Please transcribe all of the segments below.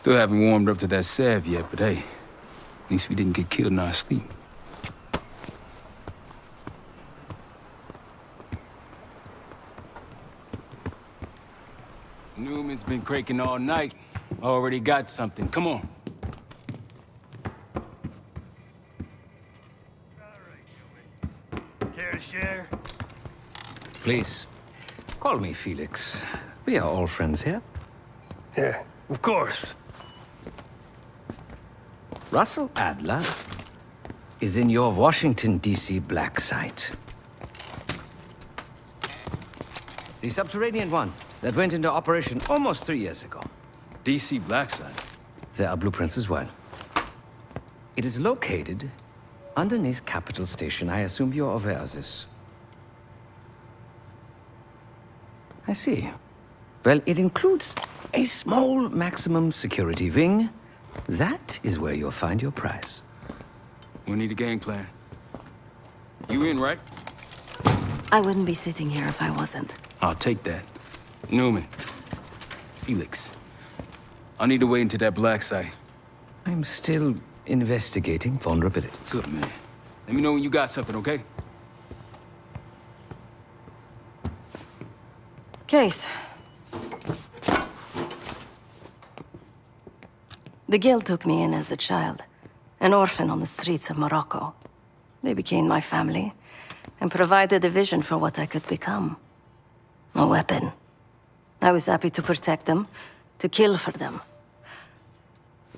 Still haven't warmed up to that salve yet, but hey, at least we didn't get killed in our sleep. Newman's been cranking all night. Already got something. Come on. Care to share? Please, call me Felix. We are all friends here. Yeah, of course. Russell Adler is in your Washington, D.C. black site. The subterranean one that went into operation almost 3 years ago. DC Blackside. There are blueprints as well. It is located underneath Capitol Station. I assume you're aware of this. I see. Well, it includes a small maximum security wing. That is where you'll find your prize. We need a game plan. You in, right? I wouldn't be sitting here if I wasn't. I'll take that. Newman. Felix. I need to wait into that black site. I'm still investigating vulnerabilities. Good, man. Let me know when you got something, okay? Case. The Guild took me in as a child, an orphan on the streets of Morocco. They became my family, and provided a vision for what I could become. A weapon. I was happy to protect them, to kill for them.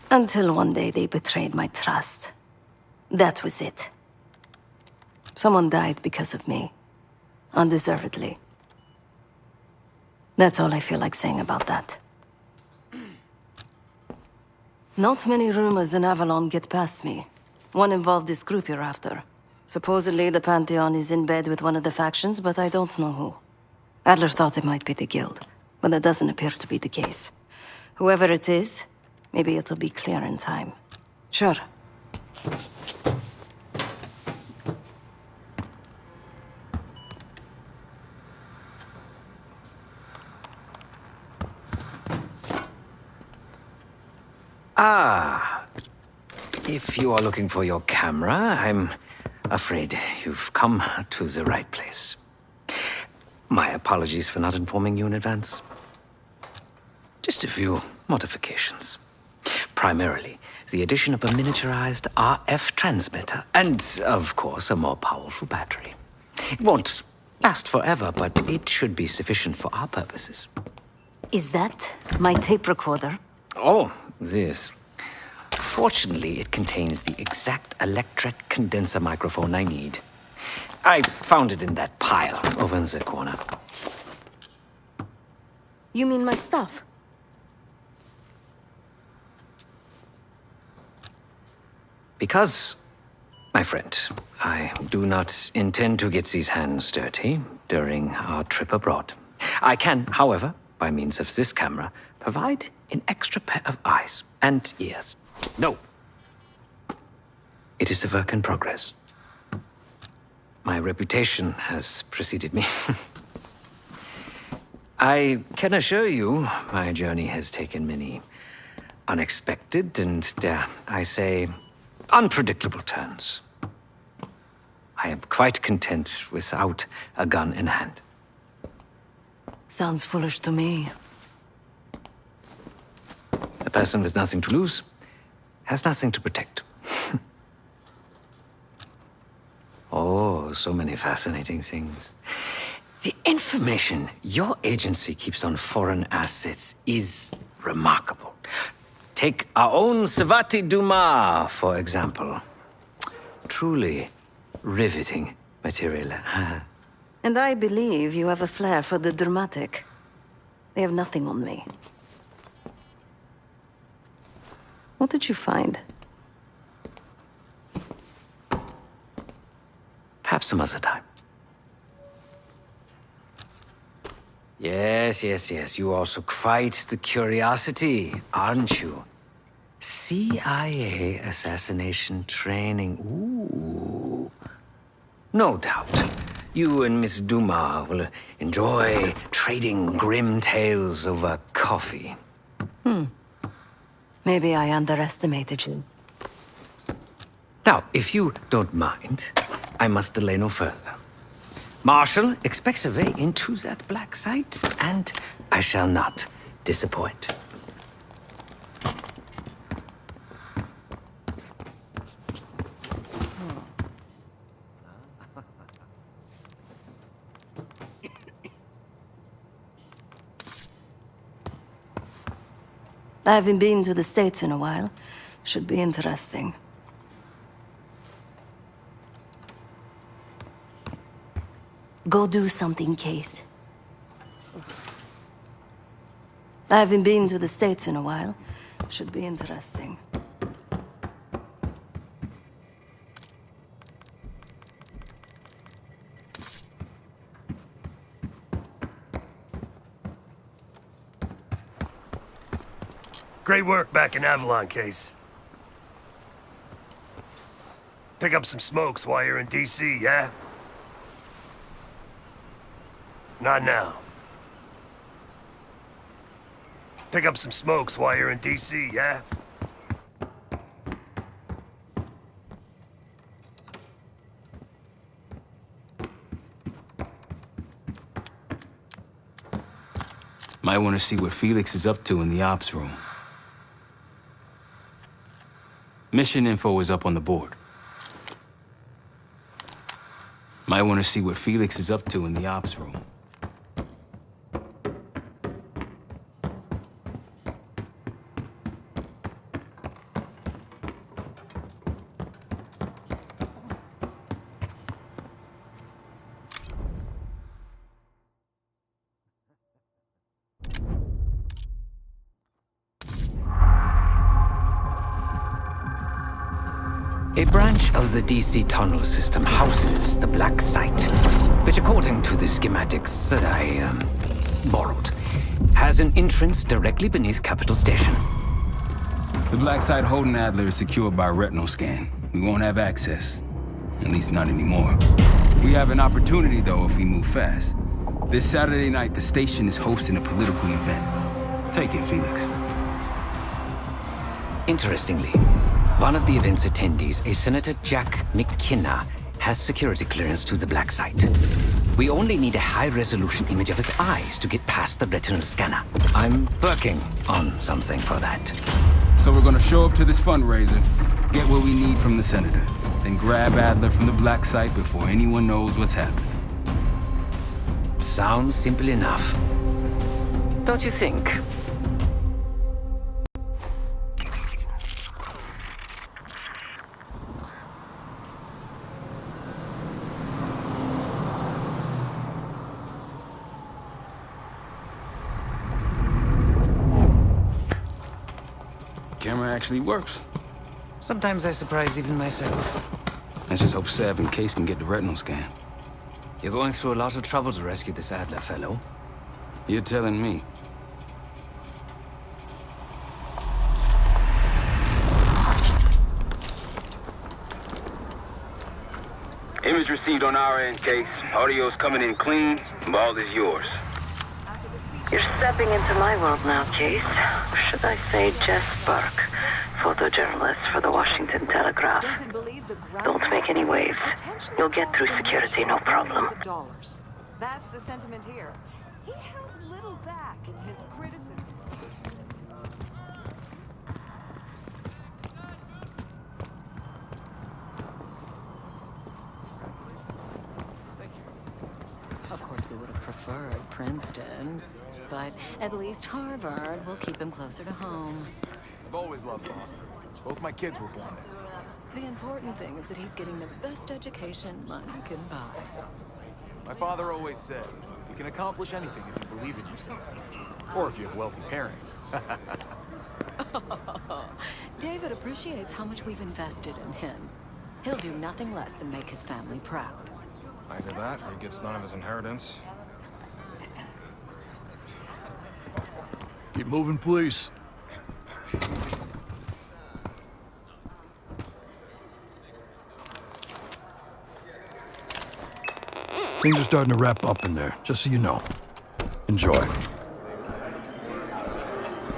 Until one day they betrayed my trust. That was it. Someone died because of me. Undeservedly. That's all I feel like saying about that. Not many rumors in Avalon get past me. One involved this group you're after. Supposedly the Pantheon is in bed with one of the factions, but I don't know who. Adler thought it might be the Guild, but that doesn't appear to be the case. Whoever it is, maybe it'll be clear in time. Sure. Ah, if you are looking for your camera, I'm afraid you've come to the right place. My apologies for not informing you in advance. Just a few modifications. Primarily, the addition of a miniaturized RF transmitter, and, of course, a more powerful battery. It won't last forever, but it should be sufficient for our purposes. Is that my tape recorder? Oh, this. Fortunately, it contains the exact electret condenser microphone I need. I found it in that pile over in the corner. You mean my stuff? Because, my friend, I do not intend to get these hands dirty during our trip abroad. I can, however, by means of this camera, provide an extra pair of eyes and ears. No. It is a work in progress. My reputation has preceded me. I can assure you, my journey has taken many unexpected and, dare I say, unpredictable turns. I am quite content without a gun in hand. Sounds foolish to me. A person with nothing to lose has nothing to protect. Oh, so many fascinating things. The information your agency keeps on foreign assets is remarkable. Take our own Savati Dumas, for example. Truly riveting material. And I believe you have a flair for the dramatic. They have nothing on me. What did you find? Perhaps some other time. Yes. You are also quite the curiosity, aren't you? CIA assassination training. Ooh. No doubt. You and Miss Dumas will enjoy trading grim tales over coffee. Maybe I underestimated you. Now, if you don't mind, I must delay no further. Marshall expects a way into that black site, and I shall not disappoint. I haven't been to the States in a while. Should be interesting. Go do something, Case. I haven't been to the States in a while. Should be interesting. Great work back in Avalon, Case. Pick up some smokes while you're in DC, yeah? Not now. Pick up some smokes while you're in DC, yeah? Might want to see what Felix is up to in the ops room. Mission info is up on the board. Might want to see what Felix is up to in the ops room. A branch of the DC tunnel system houses the black site, which according to the schematics that I, borrowed, has an entrance directly beneath Capitol Station. The black site holding Adler is secured by retinal scan. We won't have access. At least not anymore. We have an opportunity, though, if we move fast. This Saturday night, the station is hosting a political event. Take it, Felix. Interestingly, one of the event's attendees, a Senator Jack McKenna, has security clearance to the black site. We only need a high-resolution image of his eyes to get past the retinal scanner. I'm working on something for that. So we're gonna show up to this fundraiser, get what we need from the senator, then grab Adler from the black site before anyone knows what's happened. Sounds simple enough. Don't you think? Camera actually works. Sometimes I surprise even myself. Let's just hope Sav and Case can get the retinal scan. You're going through a lot of trouble to rescue this Adler fellow. You're telling me. Image received on our end, Case. Audio's coming in clean. Ball is yours. You're stepping into my world now, Case. Should I say Jess Burke, photojournalist for the Washington Telegraph. Don't make any waves. You'll get through security, no problem. That's the sentiment here. He held little back in his criticism. Of course, we would have preferred Princeton, but at least Harvard will keep him closer to home. I've always loved Boston. Both my kids were born there. The important thing is that he's getting the best education money can buy. My father always said, you can accomplish anything if you believe in yourself. Or if you have wealthy parents. David appreciates how much we've invested in him. He'll do nothing less than make his family proud. Either that, or he gets none of his inheritance. Keep moving, please. Things are starting to wrap up in there, just so you know. Enjoy.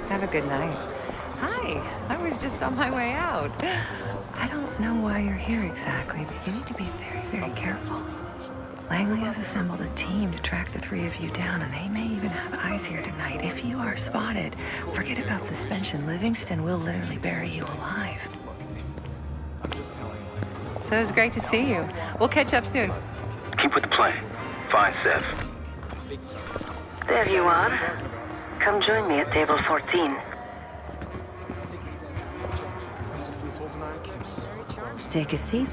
Have a good night. Hi, Hi. I was just on my way out. I don't know why you're here exactly, but you need to be very, very careful. Langley has assembled a team to track the three of you down, and they may even have eyes here tonight. If you are spotted, forget about suspension. Livingston will literally bury you alive. I'm just telling you. So it's great to see you. We'll catch up soon. Keep with the plan. Find Seth. There you are. Come join me at table 14. Take a seat.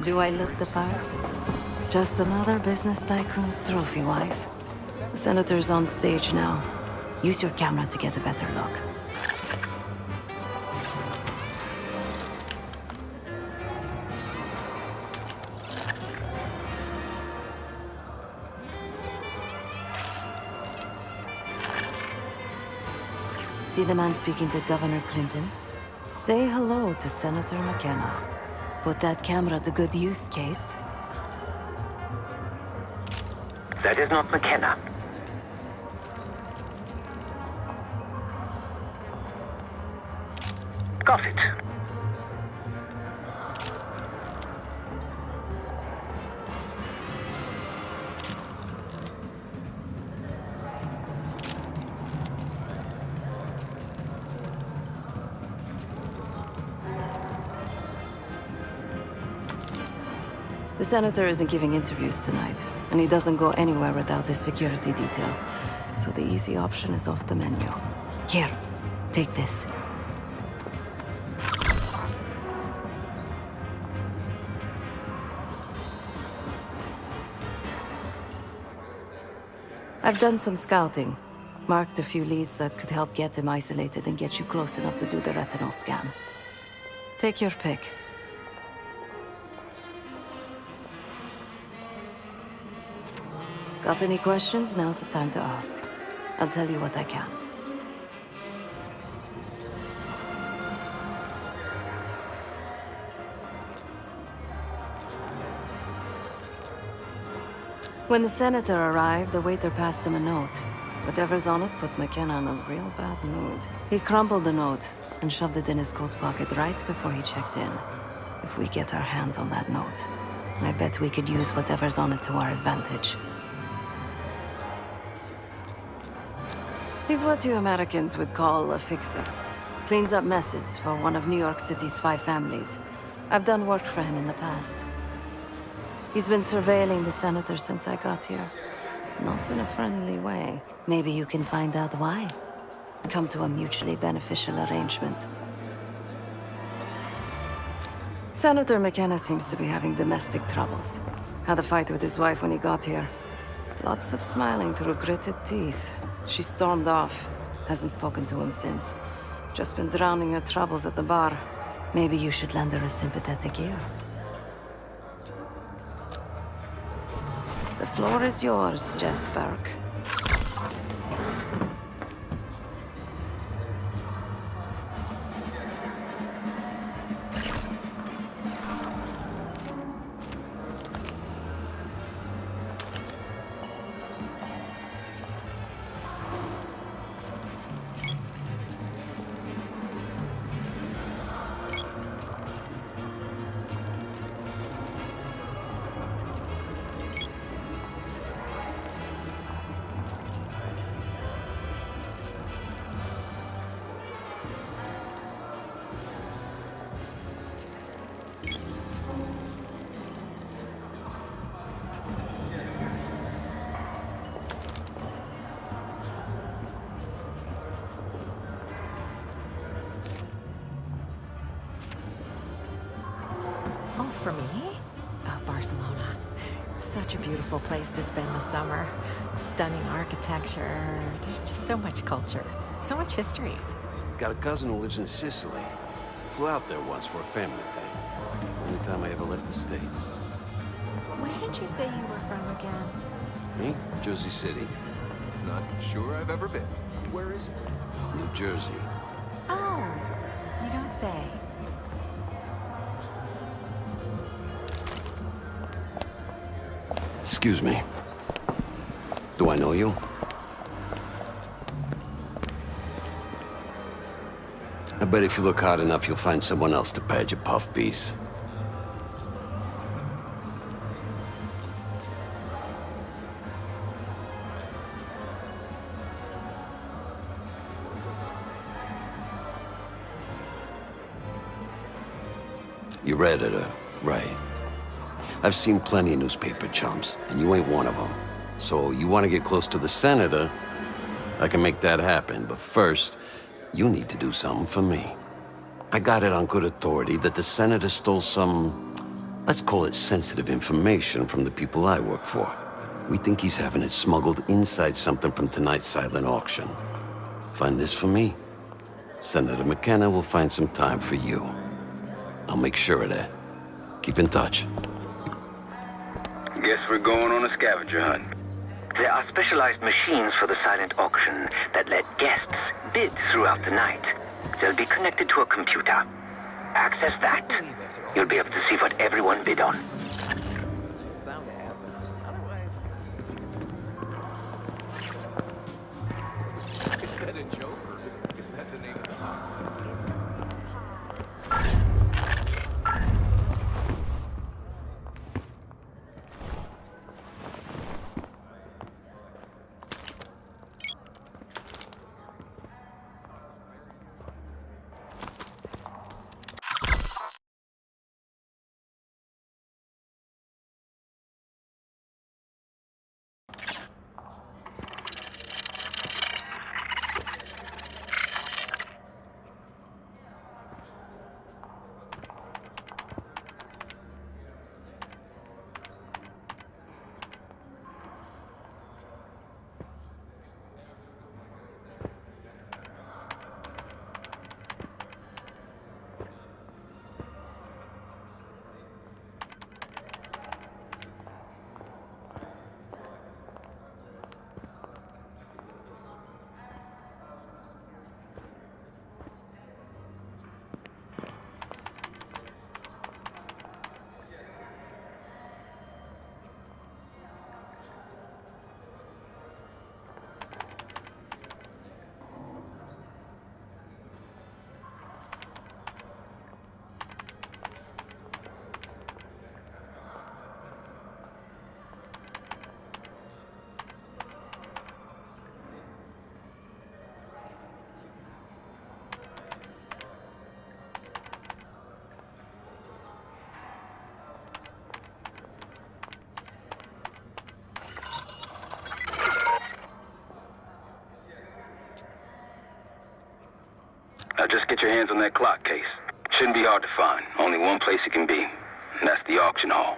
Do I look the part? Just another business tycoon's trophy wife. The senator's on stage now. Use your camera to get a better look. See the man speaking to Governor Clinton? Say hello to Senator McKenna. Put that camera to good use, Case. That is not McKenna. Got it. The senator isn't giving interviews tonight, and he doesn't go anywhere without his security detail. So the easy option is off the menu. Here, take this. I've done some scouting. Marked a few leads that could help get him isolated and get you close enough to do the retinal scan. Take your pick. Got any questions? Now's the time to ask. I'll tell you what I can. When the senator arrived, the waiter passed him a note. Whatever's on it put McKenna in a real bad mood. He crumpled the note and shoved it in his coat pocket right before he checked in. If we get our hands on that note, I bet we could use whatever's on it to our advantage. He's what you Americans would call a fixer. Cleans up messes for one of New York City's 5 families. I've done work for him in the past. He's been surveilling the senator since I got here. Not in a friendly way. Maybe you can find out why. Come to a mutually beneficial arrangement. Senator McKenna seems to be having domestic troubles. Had a fight with his wife when he got here. Lots of smiling through gritted teeth. She stormed off. Hasn't spoken to him since. Just been drowning her troubles at the bar. Maybe you should lend her a sympathetic ear. The floor is yours, Jess Burke. Oh, for me? Oh, Barcelona. It's such a beautiful place to spend the summer. Stunning architecture. There's just so much culture. So much history. Got a cousin who lives in Sicily. Flew out there once for a family thing. Only time I ever left the States. Where did you say you were from again? Me? Jersey City. Not sure I've ever been. Where is it? New Jersey. Oh, you don't say. Excuse me. Do I know you? bet if you look hard enough, you'll find someone else to pad your puff piece. Your editor, right. I've seen plenty of newspaper chumps, and you ain't one of them. So you want to get close to the senator? I can make that happen, but first, you need to do something for me. I got it on good authority that the senator stole some, let's call it sensitive information from the people I work for. We think he's having it smuggled inside something from tonight's silent auction. Find this for me. Senator McKenna will find some time for you. I'll make sure of that. Keep in touch. Guess we're going on a scavenger hunt. There are specialized machines for the silent auction that let guests bid throughout the night. They'll be connected to a computer. Access that. You'll be able to see what everyone bid on. It's bound to happen. Otherwise... Is that a joke, or is that the name of the hobby? Now just get your hands on that clock case. Shouldn't be hard to find. Only one place it can be, and that's the auction hall.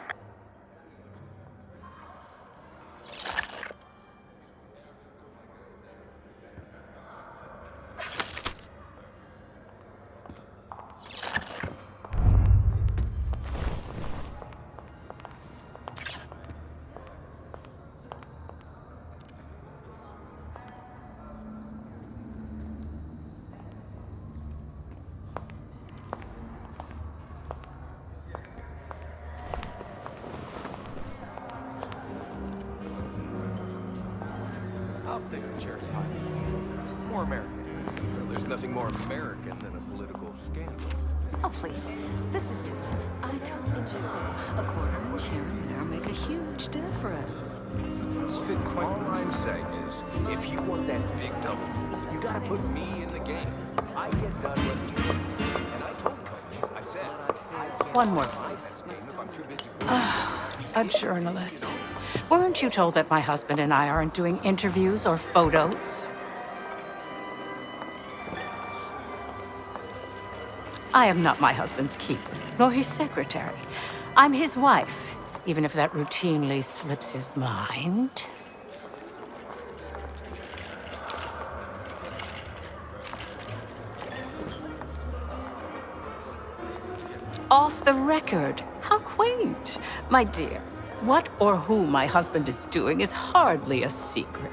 I'll stick to cherry pie today. It's more American. Well, there's nothing more American than a political scandal. Oh, please. This is different. I don't inches. A quarter inch here and there make a huge difference. It does fit quite All I'm saying is, if you want that big double, you gotta put me in the game. I get done whether you do. And I told Coach, I said, One more, please. if I'm too busy. A journalist. Weren't you told that my husband and I aren't doing interviews or photos? I am not my husband's keeper, nor his secretary. I'm his wife, even if that routinely slips his mind. Off the record. How quaint. My dear, what or who my husband is doing is hardly a secret.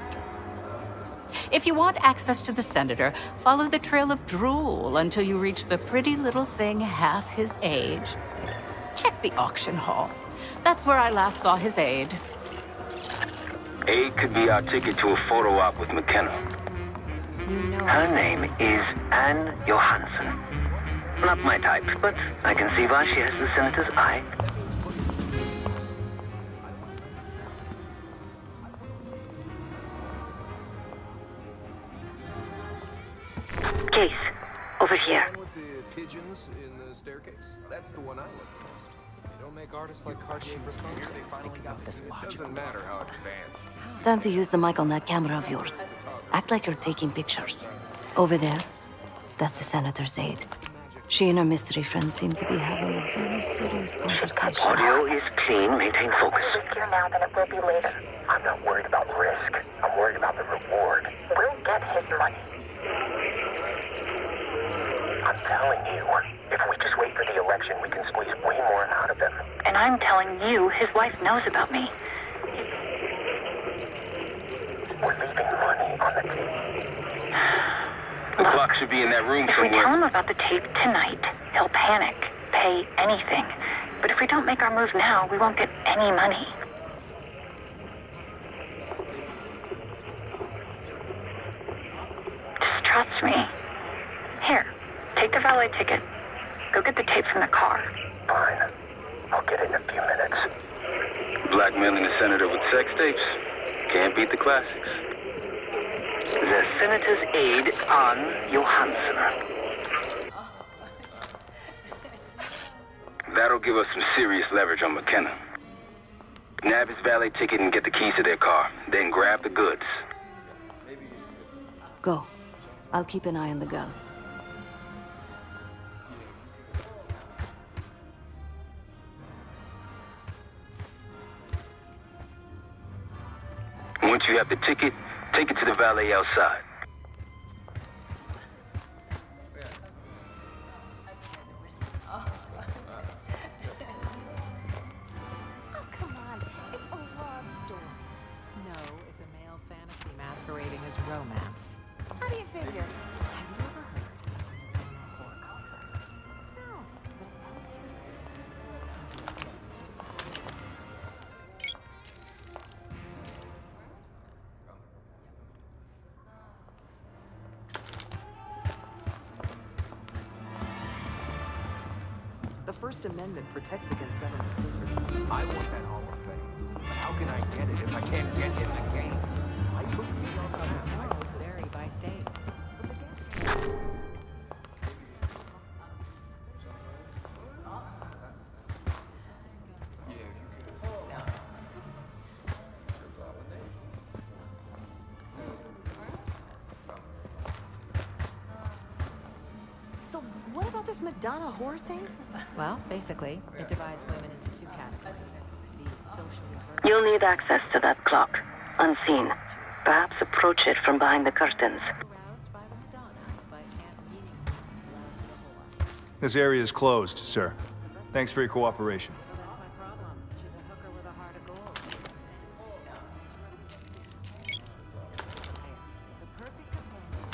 If you want access to the senator, follow the trail of drool until you reach the pretty little thing half his age. Check the auction hall. That's where I last saw his aide. Aide could be our ticket to a photo op with McKenna. Her name is Anne Johansson. Not my type, but I can see why she has the senator's eye. Case, over here. With the pigeons in the staircase? That's the one I like most. They don't make artists like Cartier-Bresson. They finally got this logical. Doesn't matter how advanced. Time to use the mic on that camera of yours. Act like you're taking pictures. Over there, that's the senator's aide. She and her mystery friend seem to be having a very serious conversation. Audio is clean. Maintain focus. Easier now than it will be later. I'm not worried about risk. I'm worried about the reward. We'll get his money. I'm telling you, if we just wait for the election, we can squeeze way more out of him. And I'm telling you, his wife knows about me. We're leaving money on the table. The clock should be in that room If we somewhere. tell him about the tape tonight, he'll panic, pay anything. But if we don't make our move now, we won't get any money. Just trust me. Here, take the valet ticket. Go get the tape from the car. Fine. I'll get it in a few minutes. Blackmailing the senator with sex tapes? Can't beat the classics. The senator's aide, Ann Johansson. That'll give us some serious leverage on McKenna. Nab his valet ticket and get the keys to their car. Then grab the goods. Go. I'll keep an eye on the gun. Once you have the ticket, take it to the valet outside. Oh, come on. It's a love story. No, it's a male fantasy masquerading as romance. How do you figure? Have you ever heard? No. The First Amendment protects against government censorship. I want that Hall of Fame. But how can I get it if I can't get in the game? I couldn't be on that. Rules vary by state. So what about this Madonna whore thing? Well, basically, it divides women into two categories. The socially You'll need access to that clock, unseen. Perhaps approach it from behind the curtains. aroused by the Madonna, but can't meaningfully allow the whole lot. This area is closed, sir. Thanks for your cooperation. That's my problem. She's a hooker with a heart of gold. The perfect companion.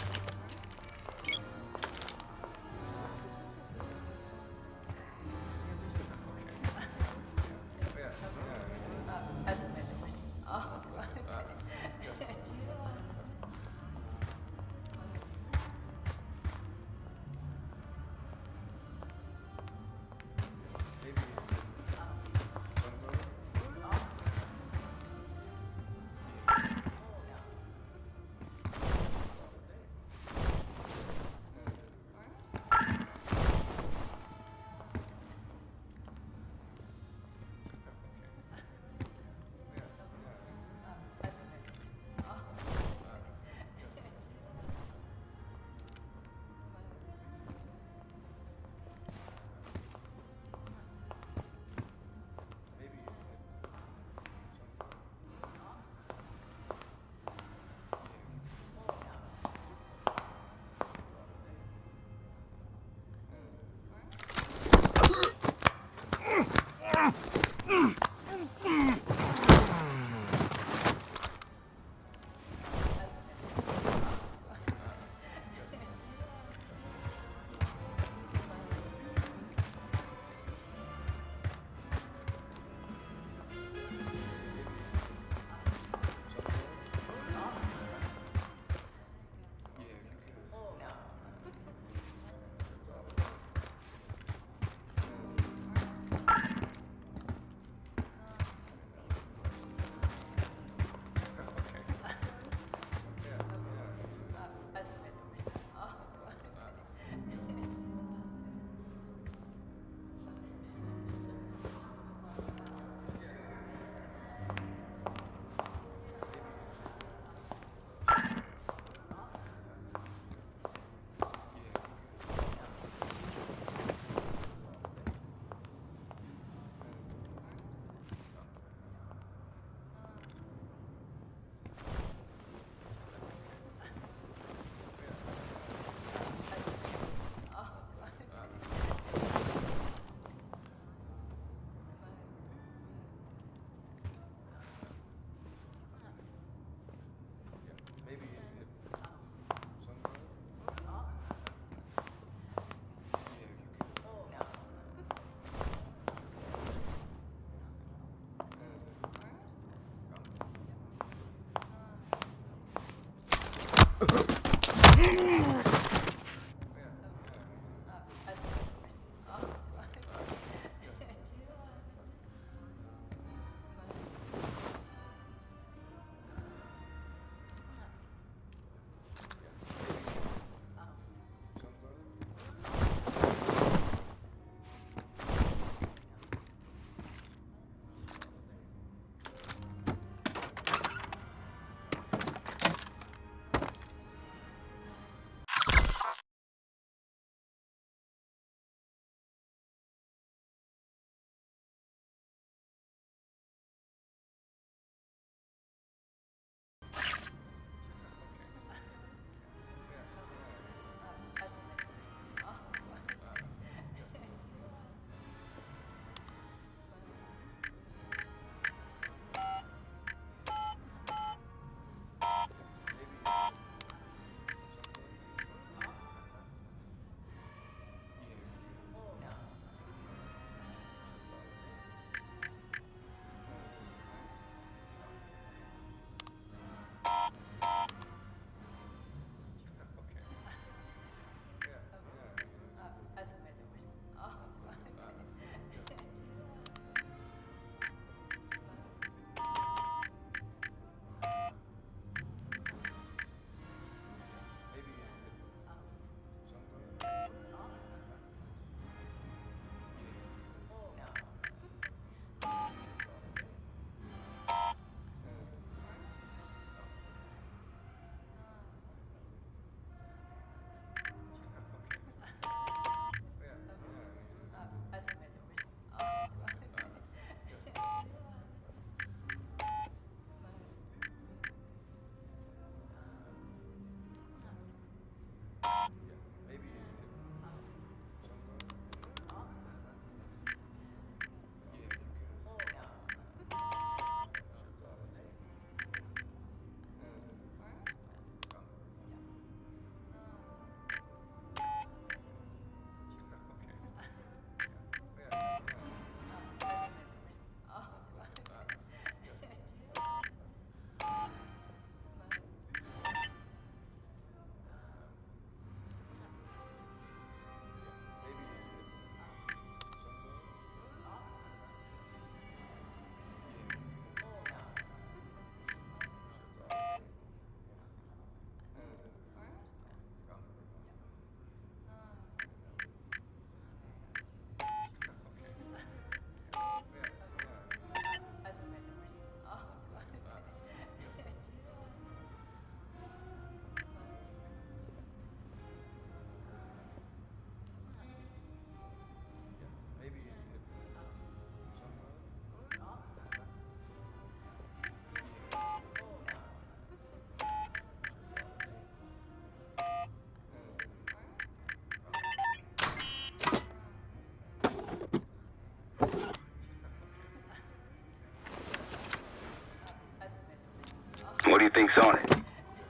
What do you think's on it?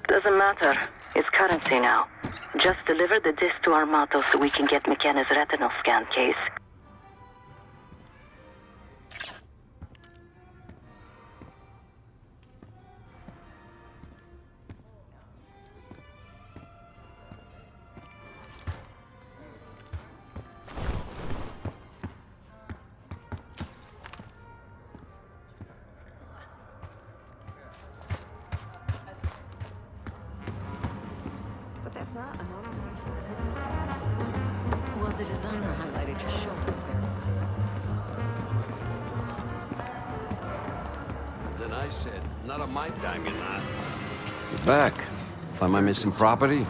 Doesn't matter. It's currency now. Just deliver the disc to Armato so we can get McKenna's retinal scan case. Well, the designer highlighted your shoulders very nicely. Then I said, not on my dime, you're not. You're back. Find my missing property?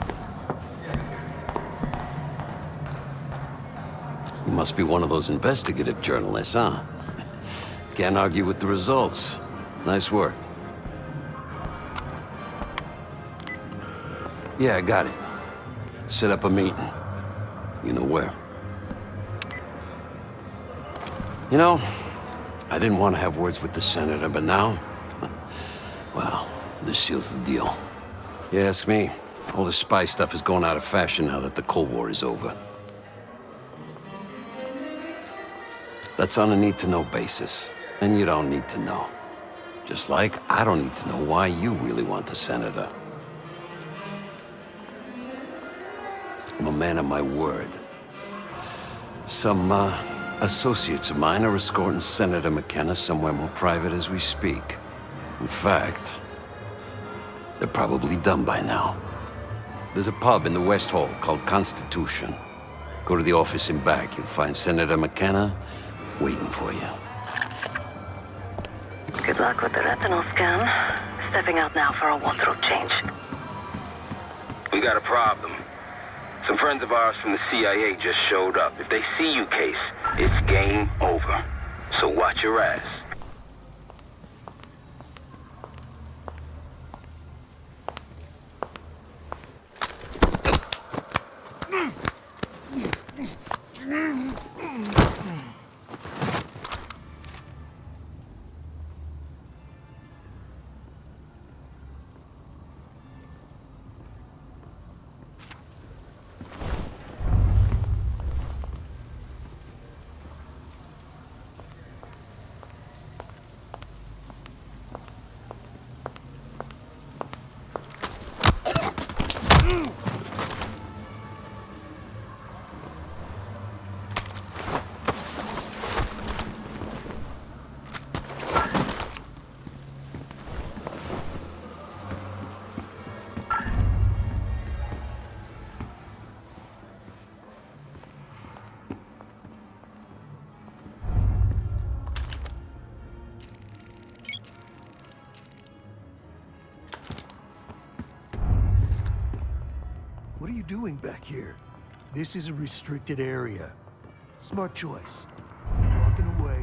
You must be one of those investigative journalists, huh? Can't argue with the results. Nice work. Yeah, I got it. Set up a meeting. You know where. You know, I didn't want to have words with the senator, but now, well, this seals the deal. You ask me, all the spy stuff is going out of fashion now that the Cold War is over. That's on a need-to-know basis, and you don't need to know. Just like I don't need to know why you really want the senator. I'm a man of my word. Some, associates of mine are escorting Senator McKenna somewhere more private as we speak. In fact, they're probably done by now. There's a pub in the West Hall called Constitution. Go to the office in back. You'll find Senator McKenna waiting for you. Good luck with the retinal scan. Stepping out now for a wardrobe change. We got a problem. Some friends of ours from the CIA just showed up. If they see you, Case, it's game over. So watch your ass. What are you doing back here? This is a restricted area. Smart choice. Walking away.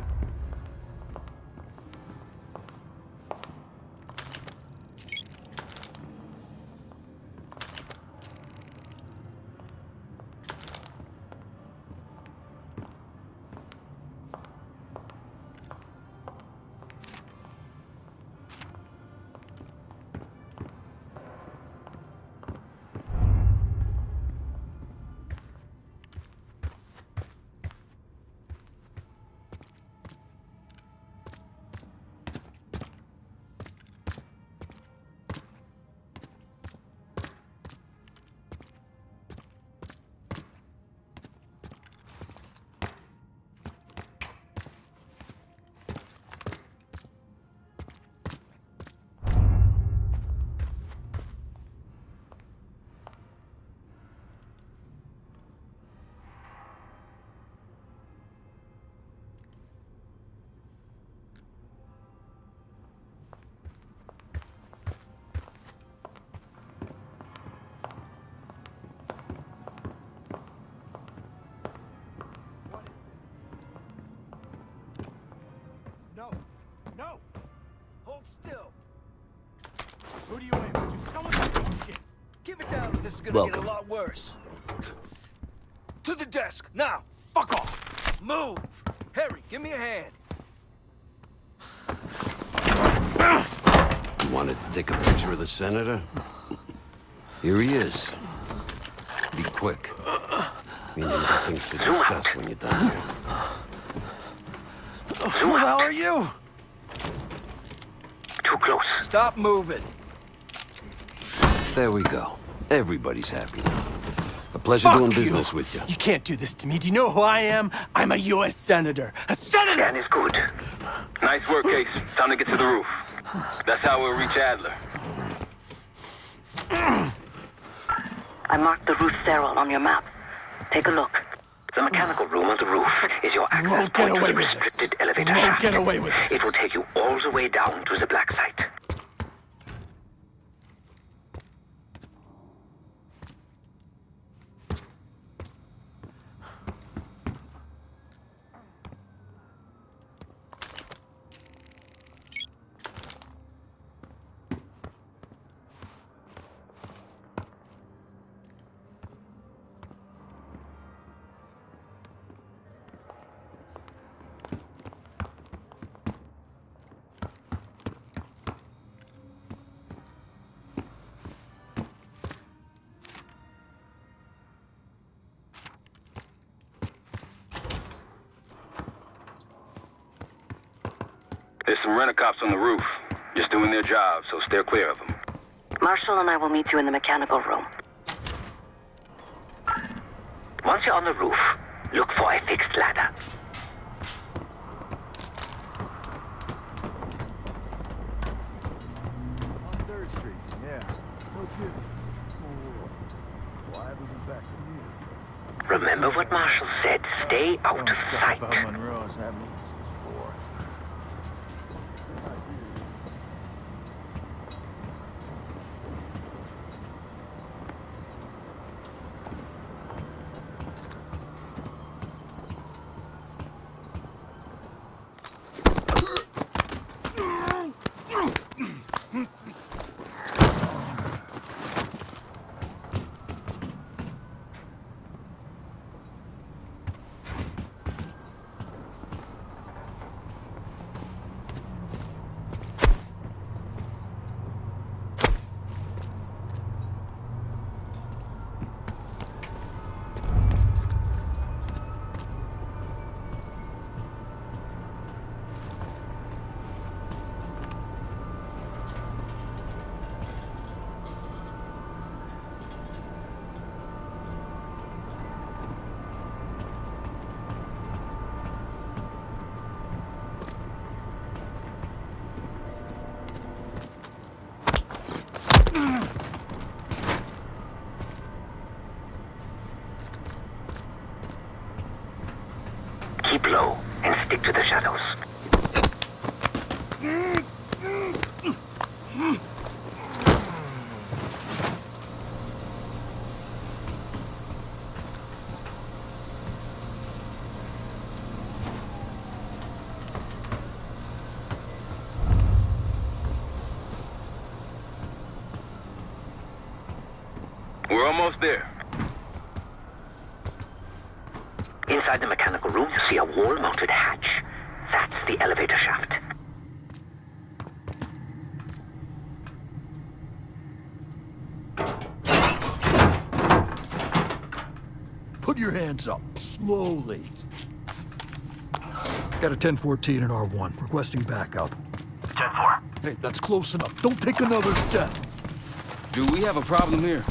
No! Hold still! Who do you aim? Do someone do shit! Keep it down, this is gonna get a lot worse. To the desk, now! Fuck off! Move! Harry, give me a hand! You wanted to take a picture of the senator? Here he is. Be quick. We need things to discuss when you're done here. Who the hell are you? Too close. Stop moving. There we go. Everybody's happy now. A pleasure doing business with you. You can't do this to me. Do you know who I am? I'm a U.S. senator. A senator! Scan is good. Nice work, Case. Time to get to the roof. That's how we'll reach Adler. I marked the roof stairwell on your map. Take a look. The mechanical room on the roof is your access point to the restricted elevator shaft. Get away with this. It will take you all the way down to the black site. There's some rent-a-cops on the roof, just doing their job, so steer clear of them. Marshall and I will meet you in the mechanical room. Once you're on the roof, look for a fixed ladder. On 3rd Street, yeah. No kidding. Small world. Why haven't we back to music? Remember what Marshall said, stay out of sight. About Monroe's that means it's for. Keep low and stick to the shadows. We're almost there. Inside the mechanical room, you see a wall-mounted hatch. That's the elevator shaft. Put your hands up, slowly. Got a 1014 and R1, requesting backup. 10-4. Hey, that's close enough. Don't take another step. Do we have a problem here?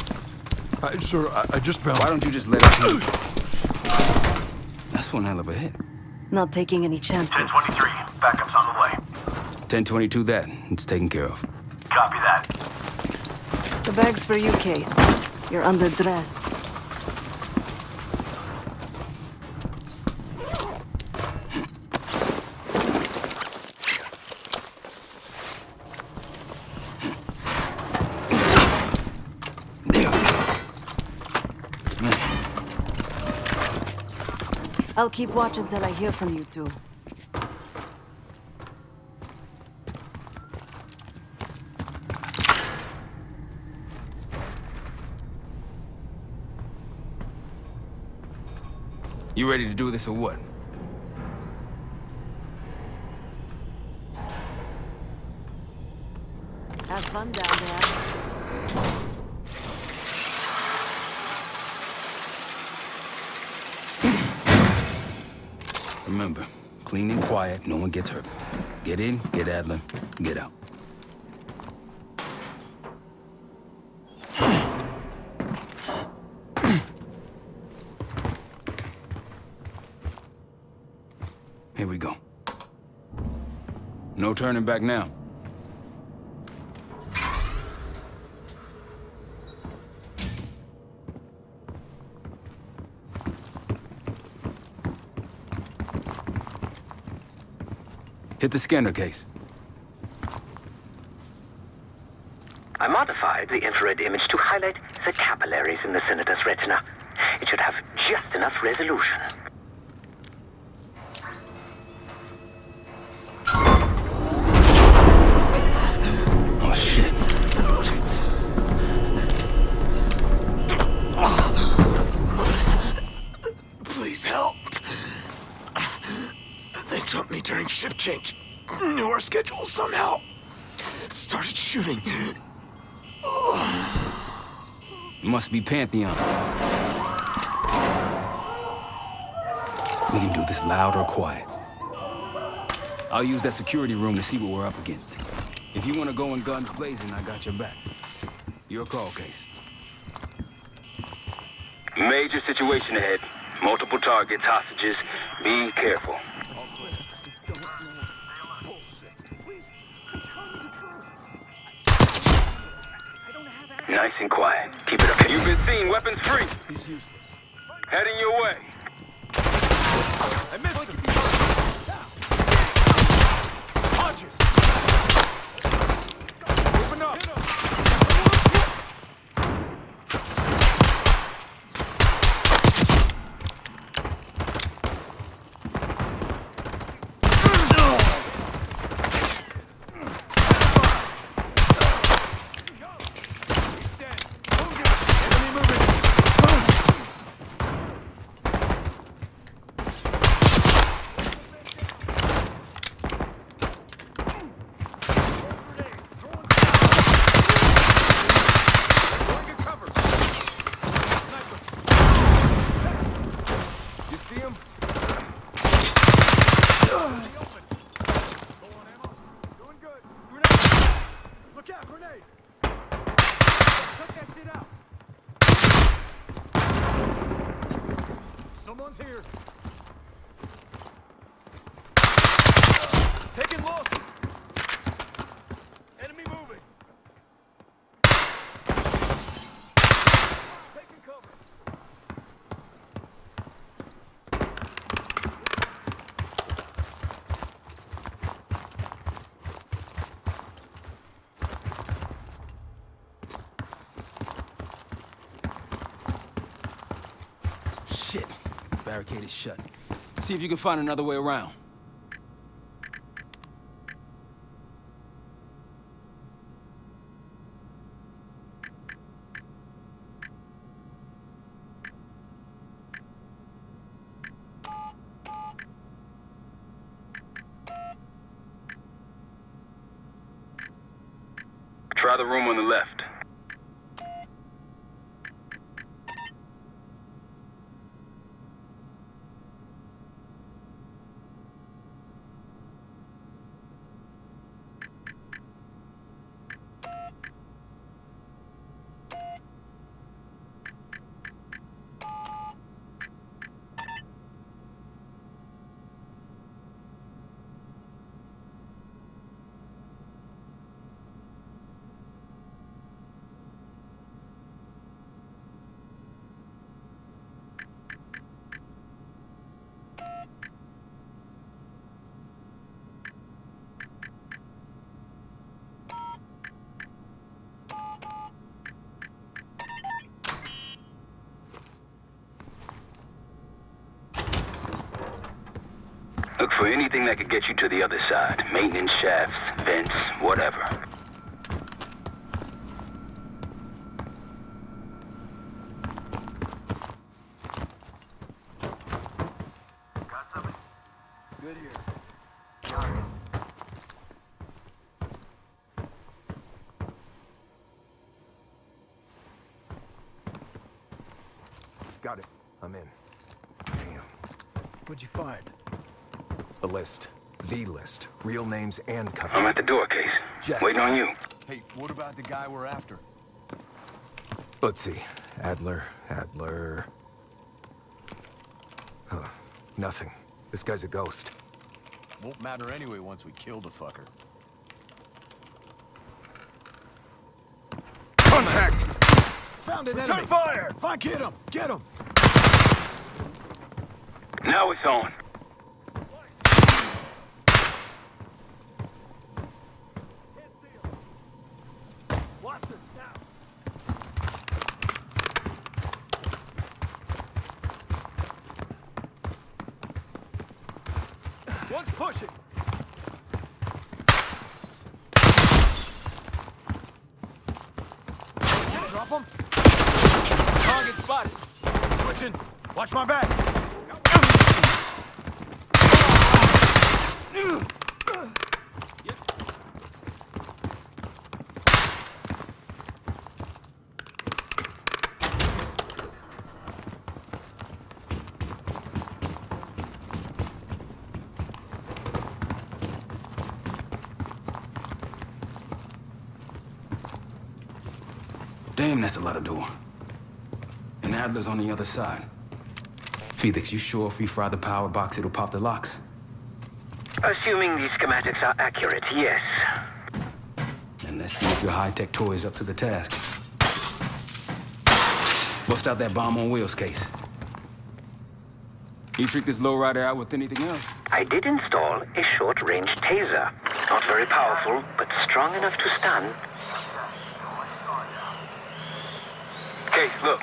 Sir, I just found... Why don't you just let us in? That's one hell of a hit. Not taking any chances. 1023. Backup's on the way. 1022 that. It's taken care of. Copy that. The bag's for you, Case. You're underdressed. I'll keep watch until I hear from you two. You ready to do this or what? Have fun down there. Remember, clean and quiet, no one gets hurt. Get in, get Adler, get out. Here we go. No turning back now. Hit the scanner case. I modified the infrared image to highlight the capillaries in the senator's retina. It should have just enough resolution. Oh, shit. Please help. They took me during shift change. Knew our schedule somehow. Started shooting. Must be Pantheon. We can do this loud or quiet. I'll use that security room to see what we're up against. If you want to go in guns blazing, I got your back. Your call, Case. Major situation ahead. Multiple targets, hostages. Be careful. Nice and quiet. Keep it up. You've been seen. Weapons free. He's useless. Heading your way. I missed him. Punches. Open up. Someone's here. Taking losses. Enemy moving. Taking cover. Shit. Barricade is shut. See if you can find another way around. Try the room on the left. Look for anything that could get you to the other side. Maintenance shafts, vents, whatever. Good here. Got it. I'm in. Damn. What'd you find? A list. The list. Real names and cover. I'm at the door, Case. Jack. Waiting on you. Hey, what about the guy we're after? Let's see. Adler. Huh. Nothing. This guy's a ghost. Won't matter anyway once we kill the fucker. Contact! Found an Return enemy. fire! Get him! Get him! Now it's on. Watch this now. One's pushing. Drop him. Target spotted. Switching. Watch my back. Damn, that's a lot of door. And Adler's on the other side. Felix, you sure if we fry the power box, it'll pop the locks? Assuming these schematics are accurate, yes. And let's see if your high-tech toy is up to the task. Bust out that bomb on wheels case. You trick this lowrider out with anything else? I did install a short-range taser. Not very powerful, but strong enough to stun. Case, look.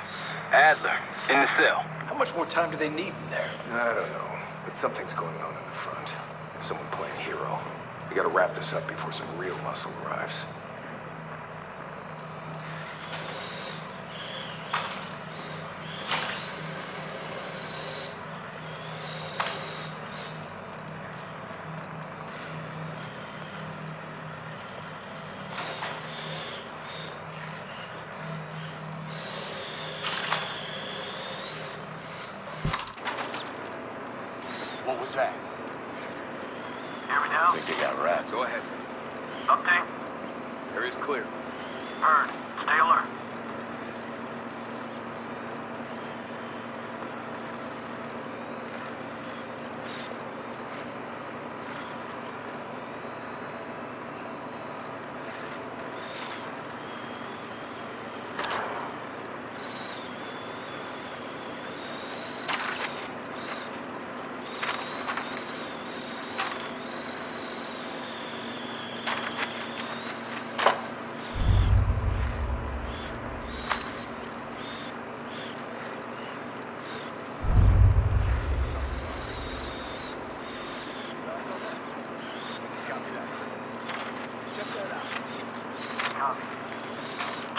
Adler, in the cell. How much more time do they need in there? I don't know, but something's going on in the front. Someone playing hero. We gotta wrap this up before some real muscle arrives. What was that? Hear me now? I think they got rats. Go ahead. Update. Area's clear. Heard. Stay alert.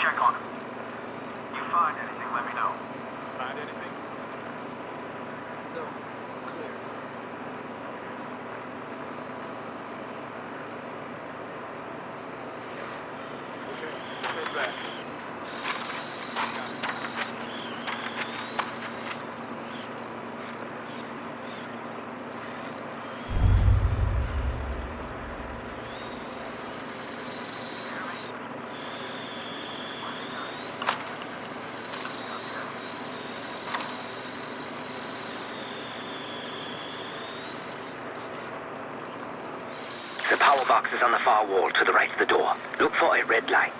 Check on him. You find anything, let me know. Find anything? No. Clear. Okay, stay back. The power box is on the far wall to the right of the door. Look for a red light.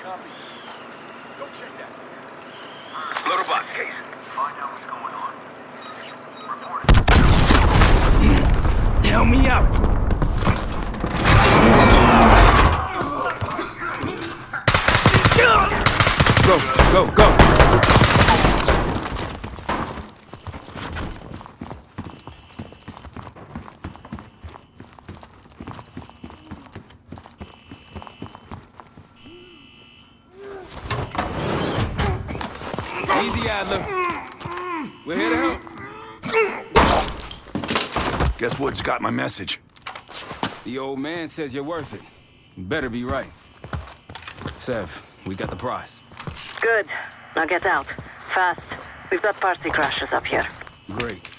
Copy. Go check that. Loader box case. Find out what's going on. Report it. Help me out! Go, go, go! Easy, Adler. We're here to help. Guess Wood's got my message. The old man says you're worth it. You better be right. Sev, we got the prize. Good. Now get out. Fast. We've got party crashes up here. Great.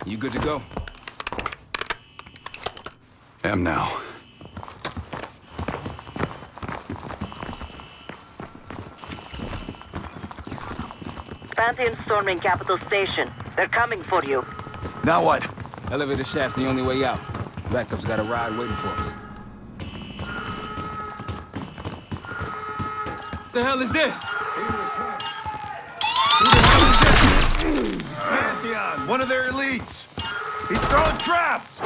You good to go? Am now. Pantheon storming Capital Station. They're coming for you. Now what? Elevator shaft's the only way out. Backup's got a ride waiting for us. What the hell is this? Pantheon, one of their elites. He's throwing traps.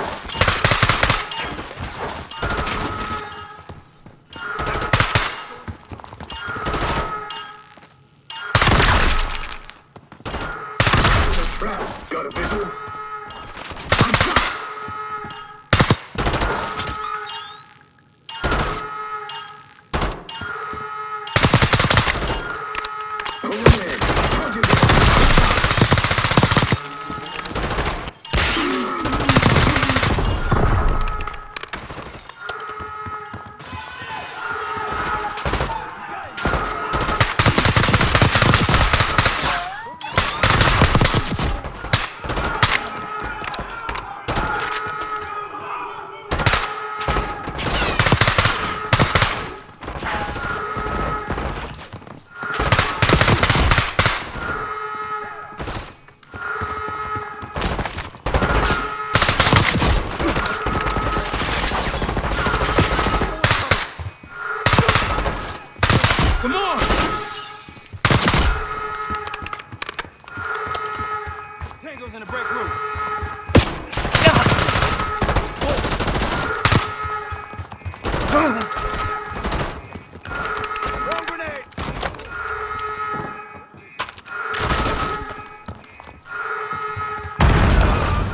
Got a visual? to break room. Throw grenade.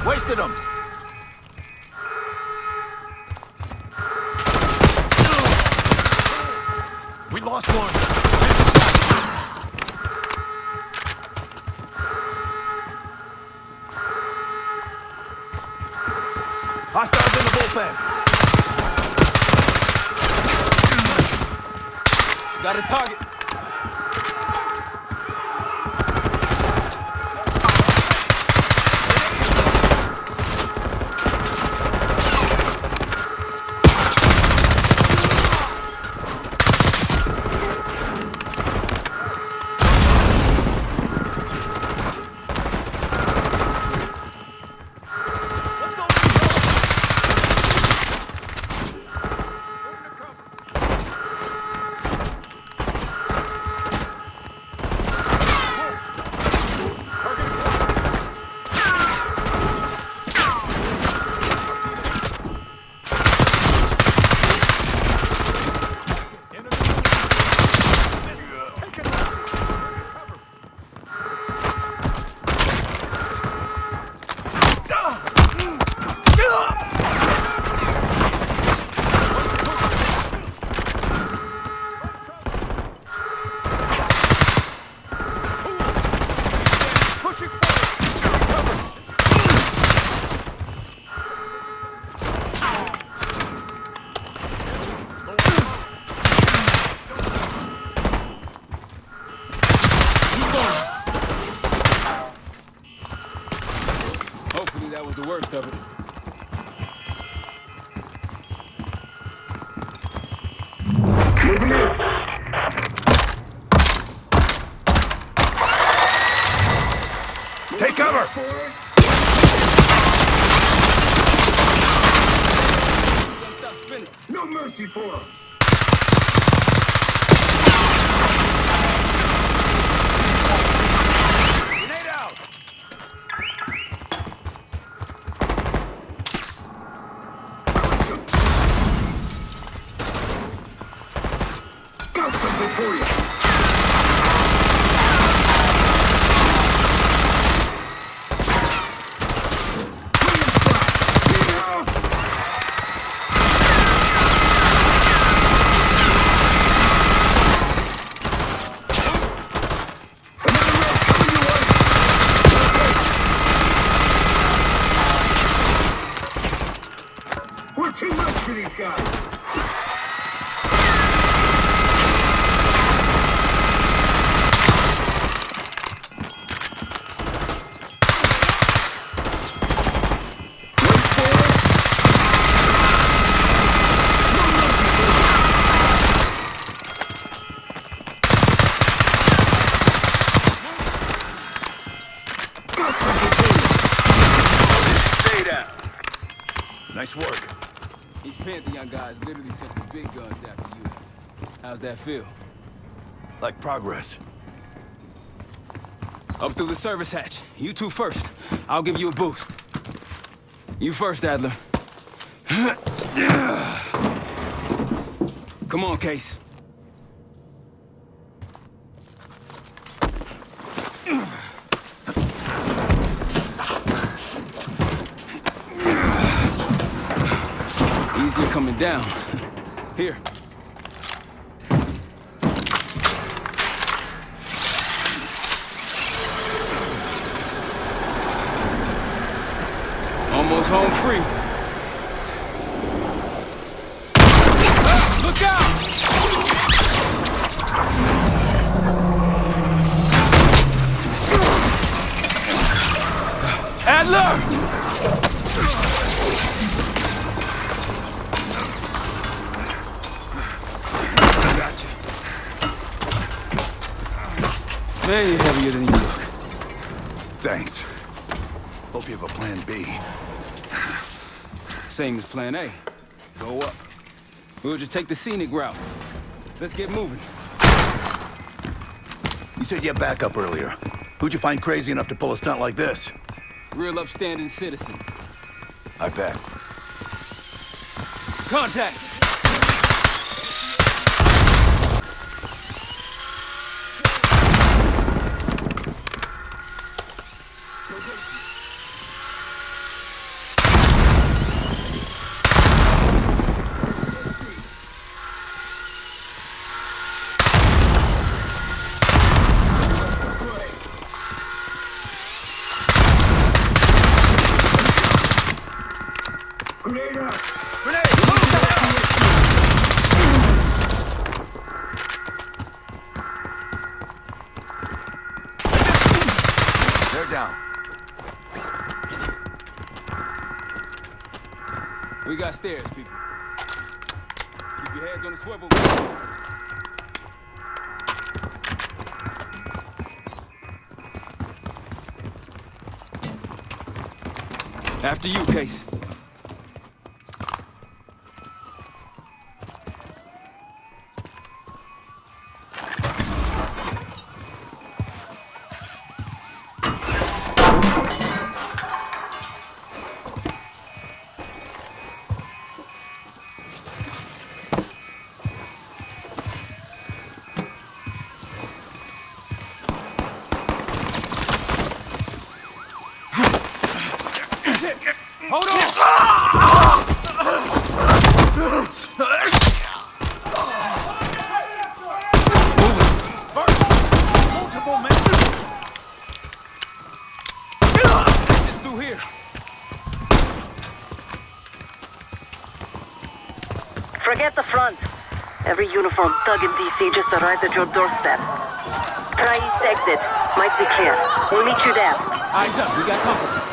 Wasted them. We lost one. Hostiles in the bullpen. Got a target. Hopefully that was the worst of it. Take cover! No mercy for him. Grenade out. Got something for you. We're too much for these guys. Stay down. Nice work. These Pantheon guys literally sent the big guns after you. How's that feel? Like progress. Up through the service hatch. You two first. I'll give you a boost. You first, Adler. Come on, Case. Easier coming down. Here. Almost home free. Look out! Adler! Gotcha. Way heavier than you look. Thanks. Hope you have a plan B. Same as plan A. Go up. We'll just take the scenic route. Let's get moving. You said you had backup earlier. Who'd you find crazy enough to pull a stunt like this? Real upstanding citizens. I bet. Contact! They're down. We got stairs, people. Keep your heads on the swivel. After you, Case. Hold on! Multiple men. Just through here. Forget the front. Every uniformed thug in DC just arrived at your doorstep. Try east exit. Might be clear. We'll meet you there. Eyes up, we got company.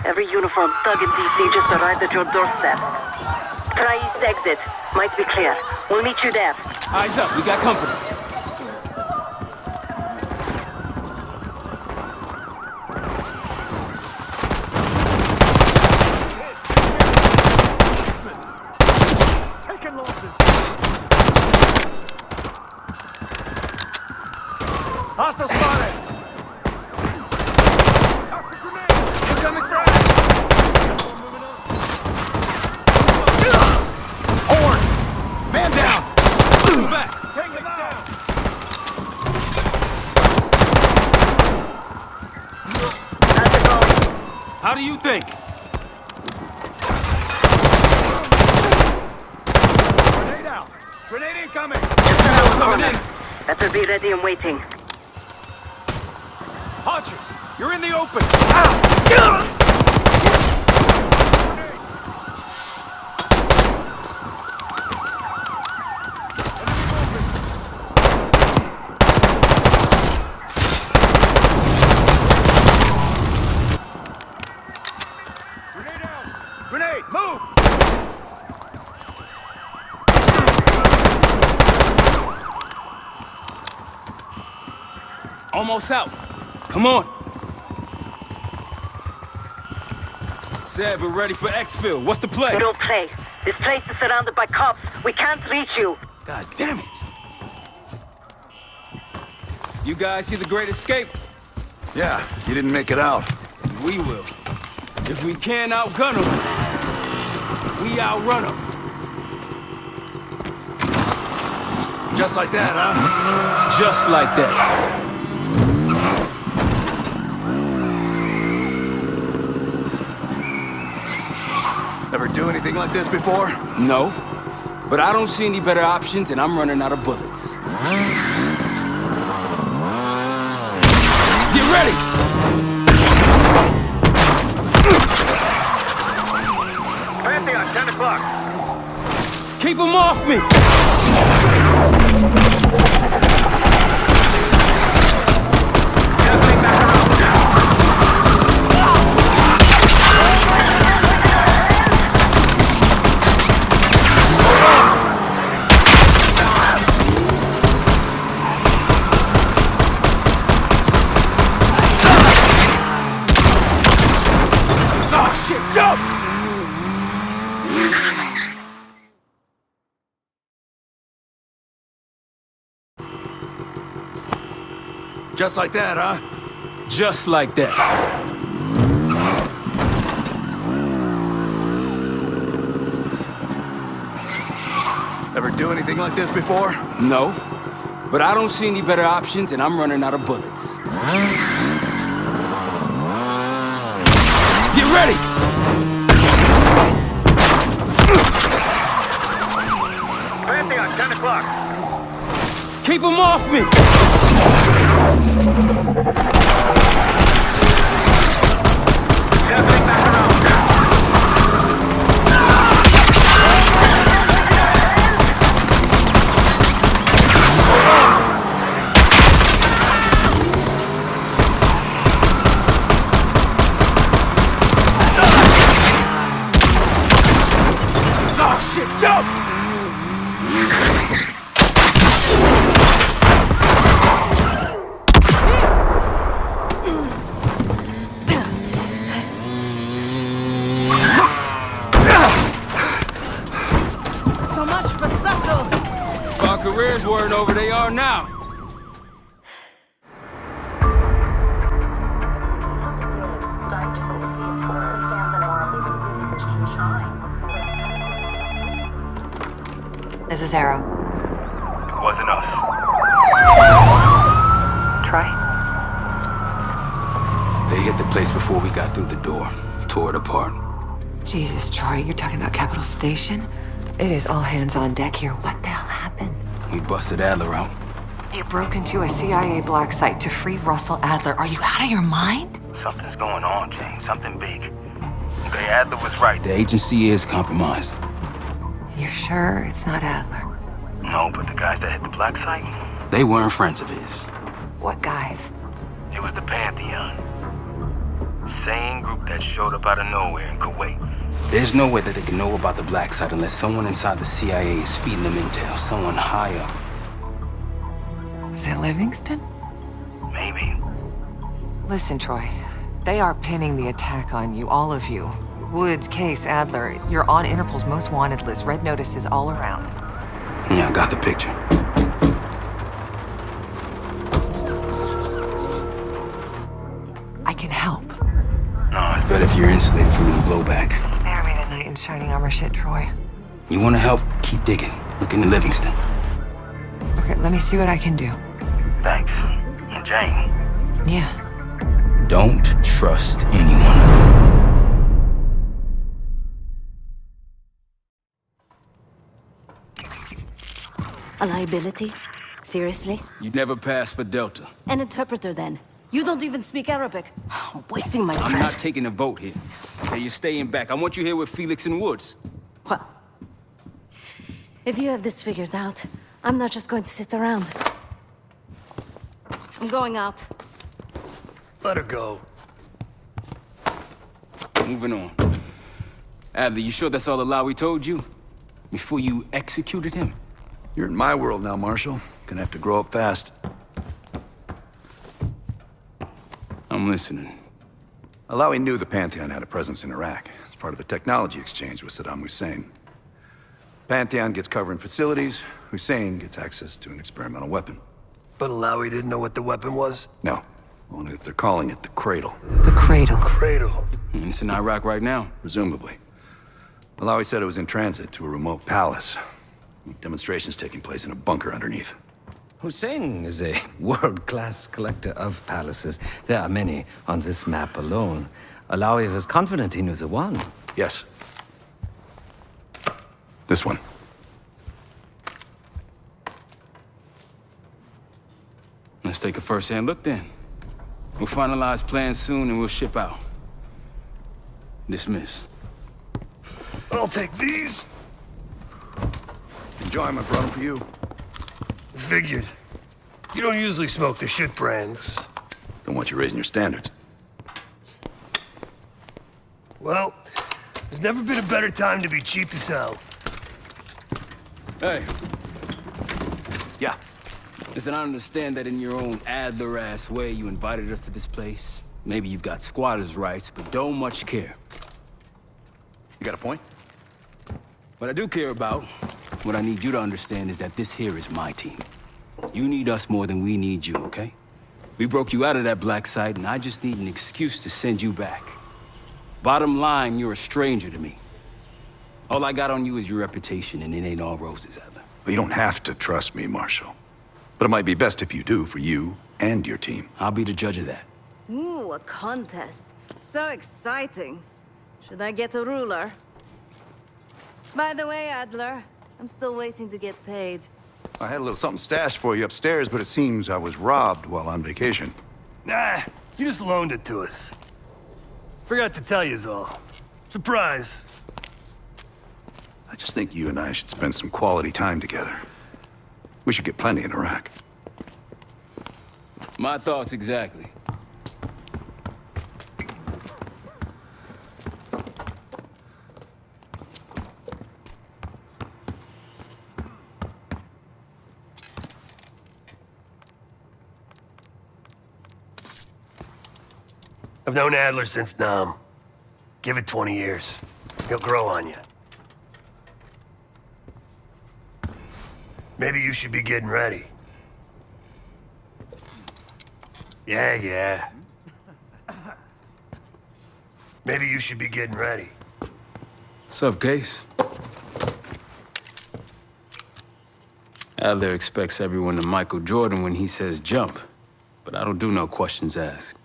Every uniformed thug in DC just arrived at your doorstep. Try east exit. Might be clear. We'll meet you there. Eyes up, we got company. Taking losses. Hostile spotted. Toss the grenade. Incoming frag. Horn! Man down! Move back. Take him down. How's it going? How do you think? Grenade out. Grenade incoming. Coming in. Better be ready and waiting. Hodges, you're in the open. Grenade out. Grenade, move. Almost out. Come on. Said we're ready for exfil. What's the play? We don't play. This place is surrounded by cops. We can't reach you. God damn it. You guys see the Great Escape? Yeah, you didn't make it out. We will. If we can't outgun them, we outrun them. Just like that, huh? Just like that. Ever do anything like this before? No, but I don't see any better options and I'm running out of bullets. Get ready! o'clock. Keep him off me! Just like that, huh? Just like that. Ever do anything like this before? No. But I don't see any better options, and I'm running out of bullets. Get ready! Pantheon, 10 o'clock. Keep him off me! Circling back around. Oh, shit, jump! Careers weren't over, they are now. This is Arrow. It wasn't us. Troy? They hit the place before we got through the door. Tore it apart. Jesus, Troy, you're talking about Capital Station? It is all hands on deck here. What the hell happened? We busted Adler out. You broke into a CIA black site to free Russell Adler. Are you out of your mind? Something's going on, Jane. Something big. Okay, Adler was right. The agency is compromised. You're sure it's not Adler? No, but the guys that hit the black site? They weren't friends of his. What guys? It was the Pantheon. Same group that showed up out of nowhere in Kuwait. There's no way that they can know about the black site unless someone inside the CIA is feeding them intel. Someone high up. Is it Livingston? Maybe. Listen, Troy. They are pinning the attack on you, all of you. Woods, Case, Adler. You're on Interpol's most wanted list. Red notices all around. Yeah, I got the picture. I can help. No, it's better if you're insulated from any blowback. Spare me tonight in shining armor shit, Troy. You want to help? Keep digging. Look into Livingston. Okay, let me see what I can do. Thanks. And Jane. Yeah. Don't trust anyone. A liability? Seriously? You'd never pass for Delta. An interpreter, then. You don't even speak Arabic. Wasting my breath. I'm not taking a vote here. Okay, you're staying back. I want you here with Felix and Woods. Well, if you have this figured out, I'm not just going to sit around. I'm going out. Let her go. Moving on. Adler, you sure that's all the lie we told you? Before you executed him? You're in my world now, Marshal. Gonna have to grow up fast. I'm listening. Alawi knew the Pantheon had a presence in Iraq. It's part of the technology exchange with Saddam Hussein. Pantheon gets cover in facilities. Hussein gets access to an experimental weapon. But Alawi didn't know what the weapon was? No. Only that they're calling it the Cradle. The Cradle. Cradle. And it's in Iraq right now. Presumably. Alawi said it was in transit to a remote palace. Demonstrations taking place in a bunker underneath. Hussein is a world-class collector of palaces. There are many on this map alone. Alawi was confident he knew the one. Yes. This one. Let's take a first-hand look then. We'll finalize plans soon and we'll ship out. Dismiss. I'll take these. Enjoy, I brought them for you. Figured. You don't usually smoke the shit brands. Don't want you raising your standards. Well, there's never been a better time to be cheap as hell. Hey. Yeah. Listen, I understand that in your own Adler-ass way you invited us to this place. Maybe you've got squatters' rights, but don't much care. You got a point? What I do care about, what I need you to understand is that this here is my team. You need us more than we need you, okay? We broke you out of that black site, and I just need an excuse to send you back. Bottom line, you're a stranger to me. All I got on you is your reputation, and it ain't all roses, Adler. Well, you don't have to trust me, Marshal. But it might be best if you do, for you and your team. I'll be the judge of that. Ooh, a contest. So exciting. Should I get a ruler? By the way, Adler, I'm still waiting to get paid. I had a little something stashed for you upstairs, but it seems I was robbed while on vacation. Nah, you just loaned it to us. Forgot to tell yous all. Surprise. I just think you and I should spend some quality time together. We should get plenty in Iraq. My thoughts exactly. I've known Adler since Nam. Give it 20 years. He'll grow on you. Maybe you should be getting ready. Yeah. Maybe you should be getting ready. Sup, Case? Adler expects everyone to Michael Jordan when he says jump, but I don't do no questions asked.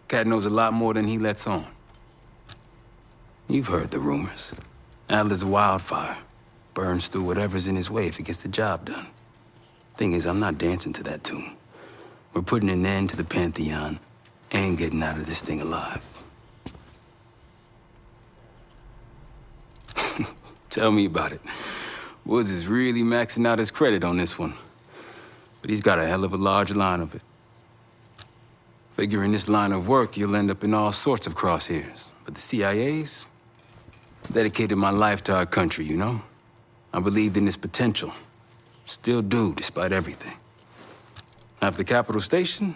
Cat knows a lot more than he lets on. You've heard the rumors. Adler's a wildfire. Burns through whatever's in his way if he gets the job done. Thing is, I'm not dancing to that tune. We're putting an end to the Pantheon and getting out of this thing alive. Tell me about it. Woods is really maxing out his credit on this one. But he's got a hell of a large line of it. Figure in this line of work, you'll end up in all sorts of crosshairs. But the CIA's dedicated my life to our country, you know? I believed in its potential. Still do, despite everything. After Capital Station?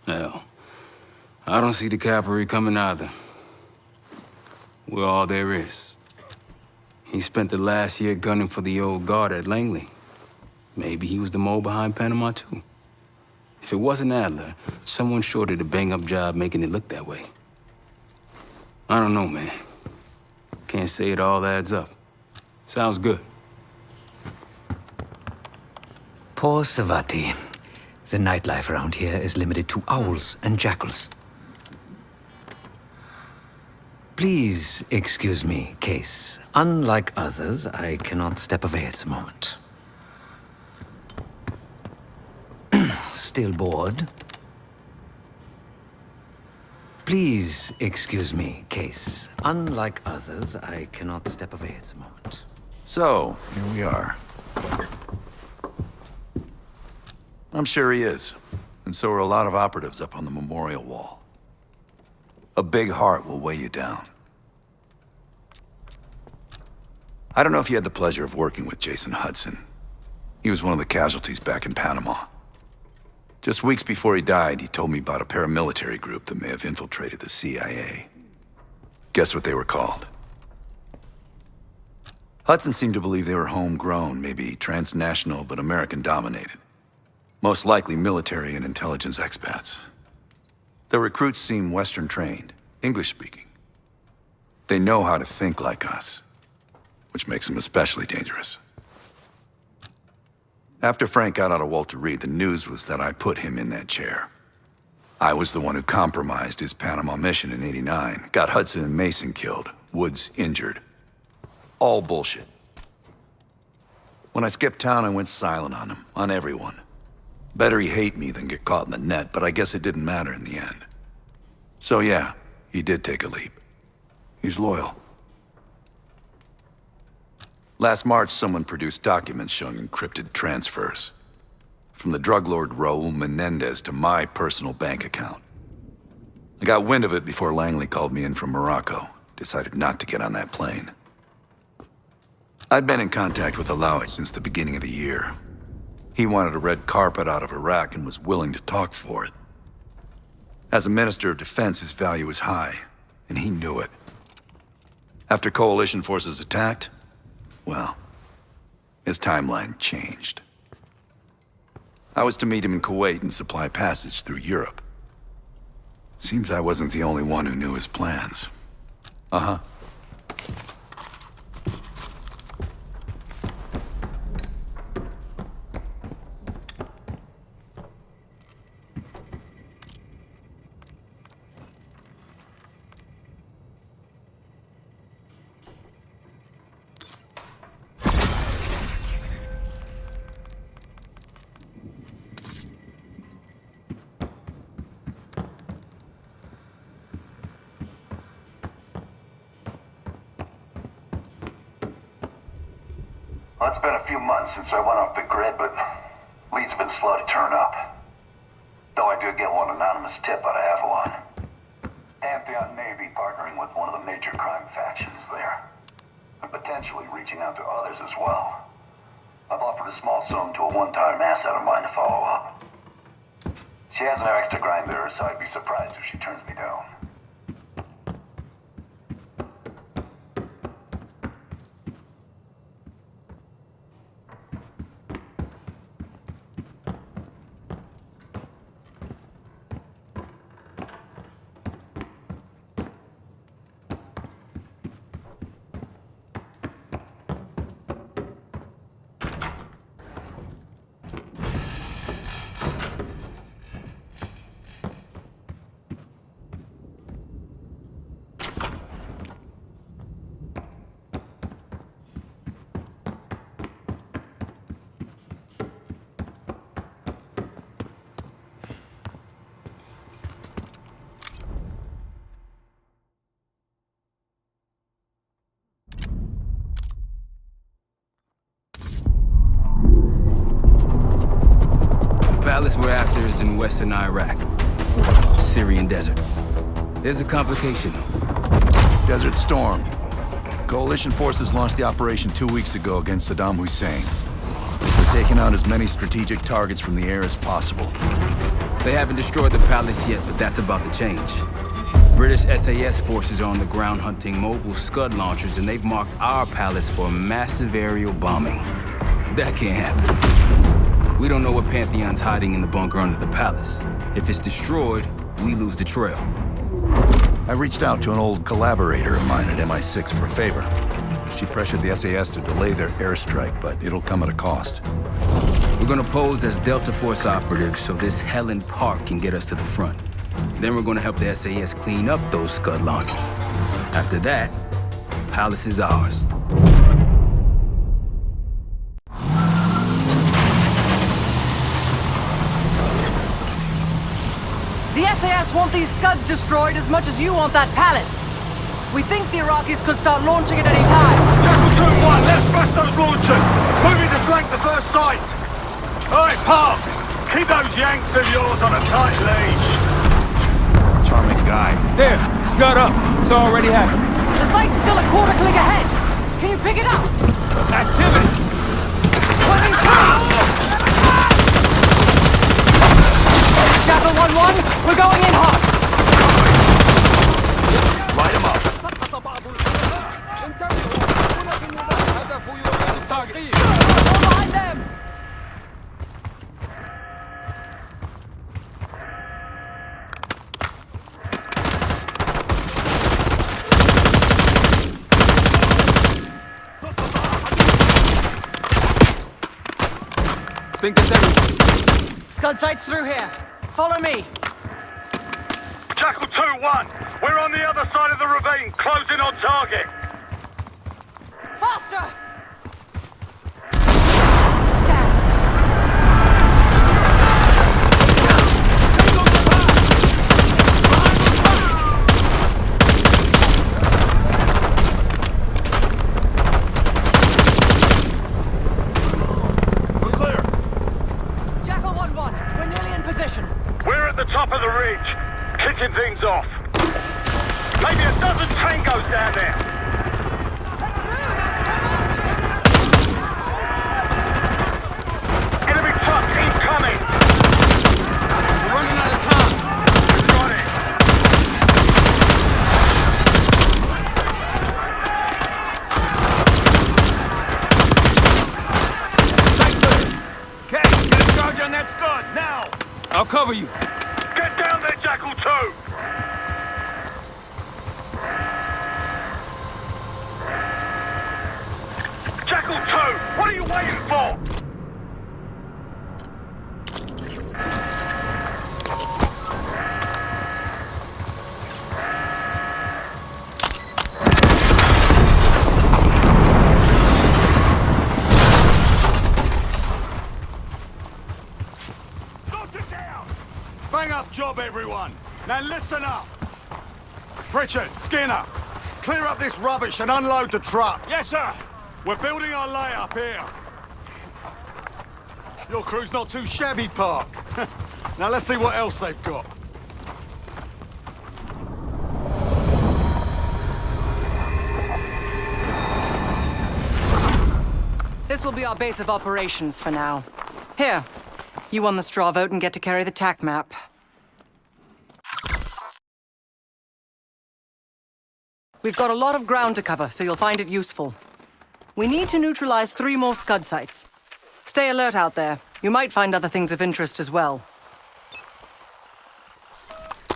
Hell, I don't see the cavalry coming either. We're all there is. He spent the last year gunning for the old guard at Langley. Maybe he was the mole behind Panama, too. If it wasn't Adler, someone sure did a bang-up job making it look that way. I don't know, man. Can't say it all adds up. Sounds good. Poor Savati. The nightlife around here is limited to owls and jackals. Please excuse me, Case. Unlike others, I cannot step away at the moment. Still bored? Please excuse me, Case. Unlike others, I cannot step away at the moment. So, here we are. I'm sure he is. And so are a lot of operatives up on the memorial wall. A big heart will weigh you down. I don't know if you had the pleasure of working with Jason Hudson. He was one of the casualties back in Panama. Just weeks before he died, he told me about a paramilitary group that may have infiltrated the CIA. Guess what they were called? Hudson seemed to believe they were homegrown, maybe transnational, but American-dominated. Most likely military and intelligence expats. The recruits seem Western-trained, English-speaking. They know how to think like us, which makes them especially dangerous. After Frank got out of Walter Reed, the news was that I put him in that chair. I was the one who compromised his Panama mission in '89, got Hudson and Mason killed, Woods injured. All bullshit. When I skipped town, I went silent on him, on everyone. Better he hate me than get caught in the net, but I guess it didn't matter in the end. So yeah, he did take a leap. He's loyal. Last March, someone produced documents showing encrypted transfers. From the drug lord Raul Menendez to my personal bank account. I got wind of it before Langley called me in from Morocco. Decided not to get on that plane. I'd been in contact with Alawi since the beginning of the year. He wanted a red carpet out of Iraq and was willing to talk for it. As a Minister of Defense, his value was high, and he knew it. After coalition forces attacked, well, his timeline changed. I was to meet him in Kuwait and supply passage through Europe. Seems I wasn't the only one who knew his plans. Uh-huh. Well, it's been a few months since I went off the grid, but leads have been slow to turn up. Though I did get one anonymous tip out of Avalon. Pantheon may be partnering with one of the major crime factions there. And potentially reaching out to others as well. I've offered a small sum to a one-time asset of mine to follow up. She has no extra grind there, so I'd be surprised if she turns me down. The palace we're after is in western Iraq, Syrian desert. There's a complication, though. Desert Storm. Coalition forces launched the operation 2 weeks ago against Saddam Hussein. They're taking out as many strategic targets from the air as possible. They haven't destroyed the palace yet, but that's about to change. British SAS forces are on the ground hunting mobile Scud launchers, and they've marked our palace for massive aerial bombing. That can't happen. We don't know what Pantheon's hiding in the bunker under the palace. If it's destroyed, we lose the trail. I reached out to an old collaborator of mine at MI6 for a favor. She pressured the SAS to delay their airstrike, but it'll come at a cost. We're gonna pose as Delta Force operatives so this Helen Park can get us to the front. Then we're gonna help the SAS clean up those Scud launchers. After that, palace is ours. The SAS want these Scuds destroyed as much as you want that palace. We think the Iraqis could start launching at any time. Level 2-1, let's smash those launchers! Moving to flank the first site! Alright, Park! Keep those Yanks of yours on a tight leash! Charming guy. There, Scud up. It's already happening. The site's still a quarter click ahead. Can you pick it up? Activity! Jackal 1-1, we're going in hot. Light him up. Behind them. Think that's everyone. Scud sights through here. Follow me. Jackal 2-1, we're on the other side of the ravine, closing on target. Faster! of tangos down there! Enemy truck incoming! We're running out of time. Got it! Okay, get a charge on that Scud, now! I'll cover you. Get down there, Jackal 2! Jackal 2, what are you waiting for? Bang up job, everyone. Now listen up. Pritchard, Skinner, clear up this rubbish and unload the trucks. Yes, sir. We're building our layup here. Your crew's not too shabby, Park. Now let's see what else they've got. This will be our base of operations for now. Here, you won the straw vote and get to carry the TAC map. We've got a lot of ground to cover, so you'll find it useful. We need to neutralize 3 more Scud sites. Stay alert out there. You might find other things of interest as well.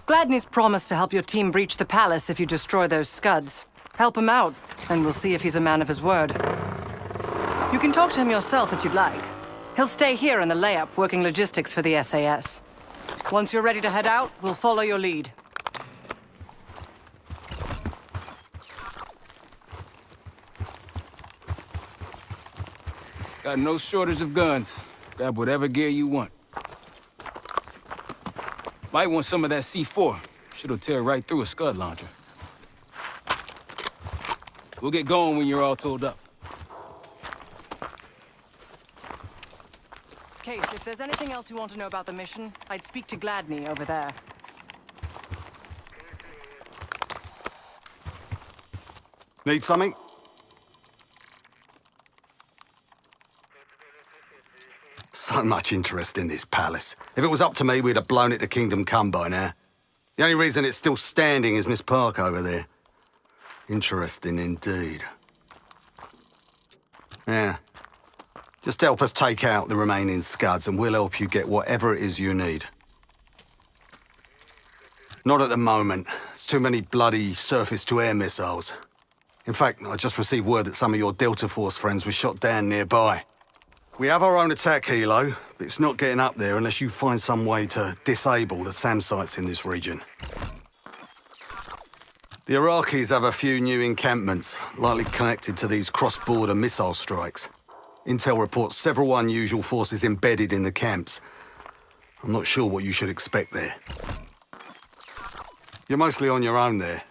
Gladney's promised to help your team breach the palace if you destroy those Scuds. Help him out, and we'll see if he's a man of his word. You can talk to him yourself if you'd like. He'll stay here in the layup, working logistics for the SAS. Once you're ready to head out, we'll follow your lead. Got no shortage of guns. Grab whatever gear you want. Might want some of that C4. Shit'll tear right through a Scud launcher. We'll get going when you're all tooled up. Case, if there's anything else you want to know about the mission, I'd speak to Gladney over there. Need something? So much interest in this palace. If it was up to me, we'd have blown it to Kingdom Come by now. The only reason it's still standing is Miss Park over there. Interesting indeed. Yeah. Just help us take out the remaining Scuds and we'll help you get whatever it is you need. Not at the moment. It's too many bloody surface-to-air missiles. In fact, I just received word that some of your Delta Force friends were shot down nearby. We have our own attack helo, but it's not getting up there unless you find some way to disable the SAM sites in this region. The Iraqis have a few new encampments, likely connected to these cross-border missile strikes. Intel reports several unusual forces embedded in the camps. I'm not sure what you should expect there. You're mostly on your own there.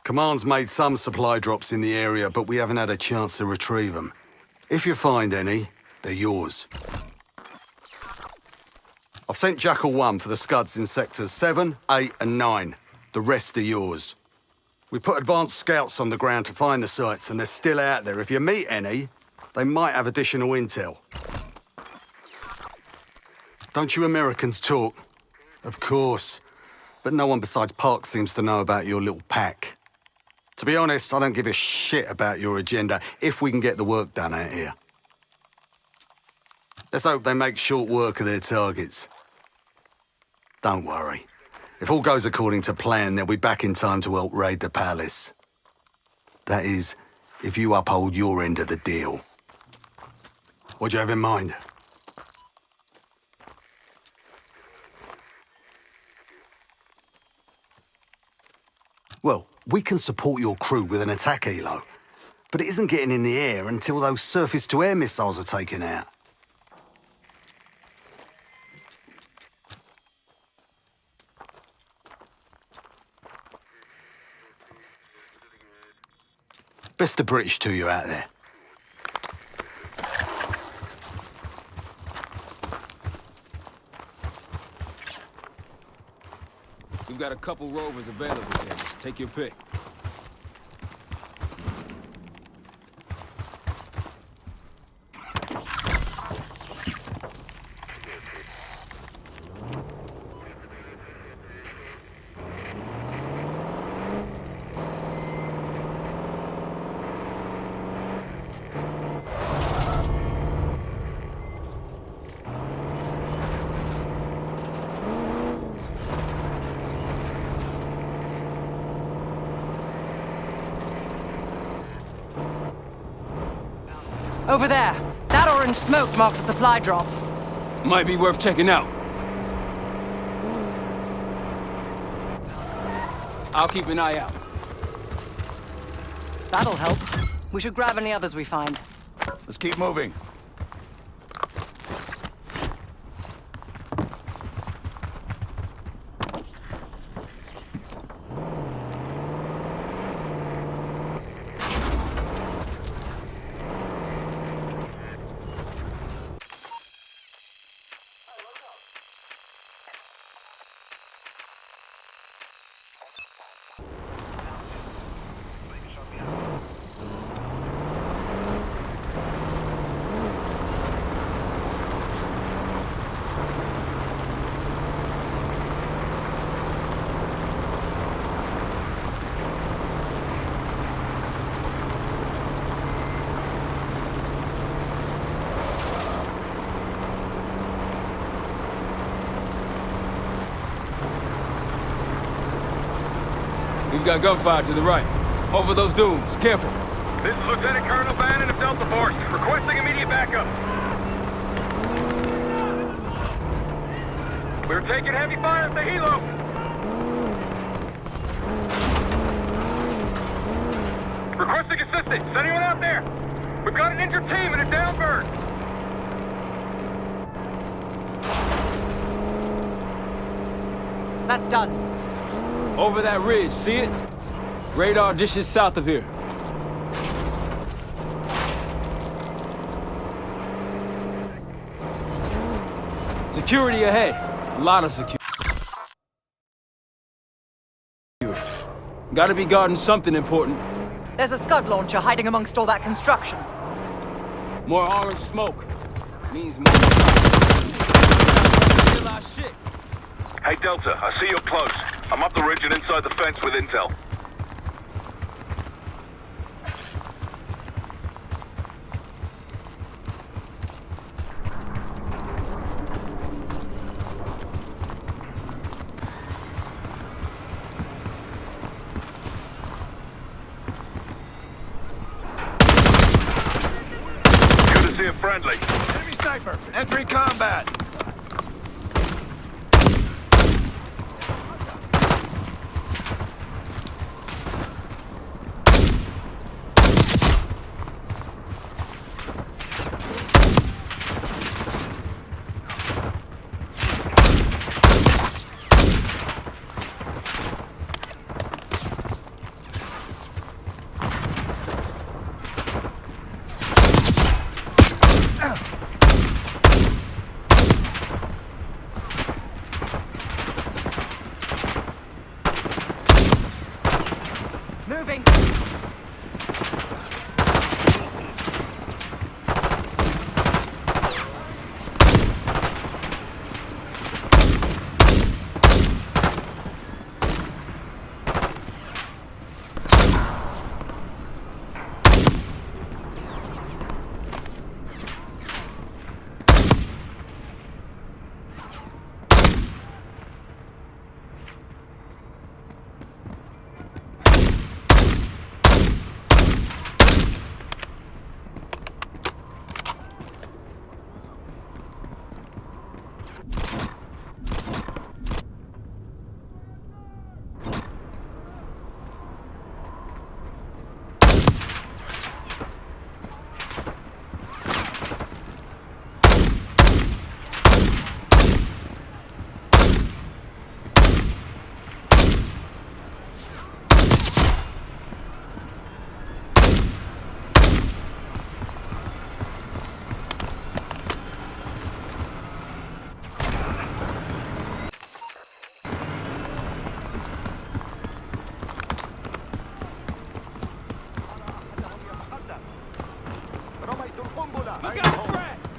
Command's made some supply drops in the area, but we haven't had a chance to retrieve them. If you find any, they're yours. I've sent Jackal 1 for the Scuds in sectors 7, 8 and 9. The rest are yours. We put advanced scouts on the ground to find the sites, and they're still out there. If you meet any, they might have additional intel. Don't you Americans talk? Of course. But no one besides Park seems to know about your little pack. To be honest, I don't give a shit about your agenda if we can get the work done out here. Let's hope they make short work of their targets. Don't worry. If all goes according to plan, they'll be back in time to help raid the palace. That is, if you uphold your end of the deal. What do you have in mind? Well, we can support your crew with an attack helo, but it isn't getting in the air until those surface-to-air missiles are taken out. Best of British to you out there. We've got a couple rovers available here. Take your pick. Over there. That orange smoke marks a supply drop. Might be worth checking out. I'll keep an eye out. That'll help. We should grab any others we find. Let's keep moving. We've got gunfire to the right. Over those dunes. Careful. This is Lieutenant Colonel Bannon of Delta Force, requesting immediate backup. We're taking heavy fire at the helo. Requesting assistance. Is anyone out there? We've got an injured team and a down bird. That's done. Over that ridge, see it? Radar dishes south of here. Security ahead. A lot of security. Gotta be guarding something important. There's a Scud launcher hiding amongst all that construction. More orange smoke. Means more. Shit. Hey, Delta, I see you're close. I'm up the ridge and inside the fence with intel. Good to see a friendly. Enemy sniper! Entering combat! Moving.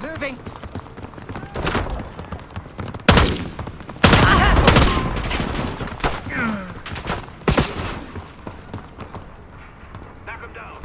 Moving. Knock him down.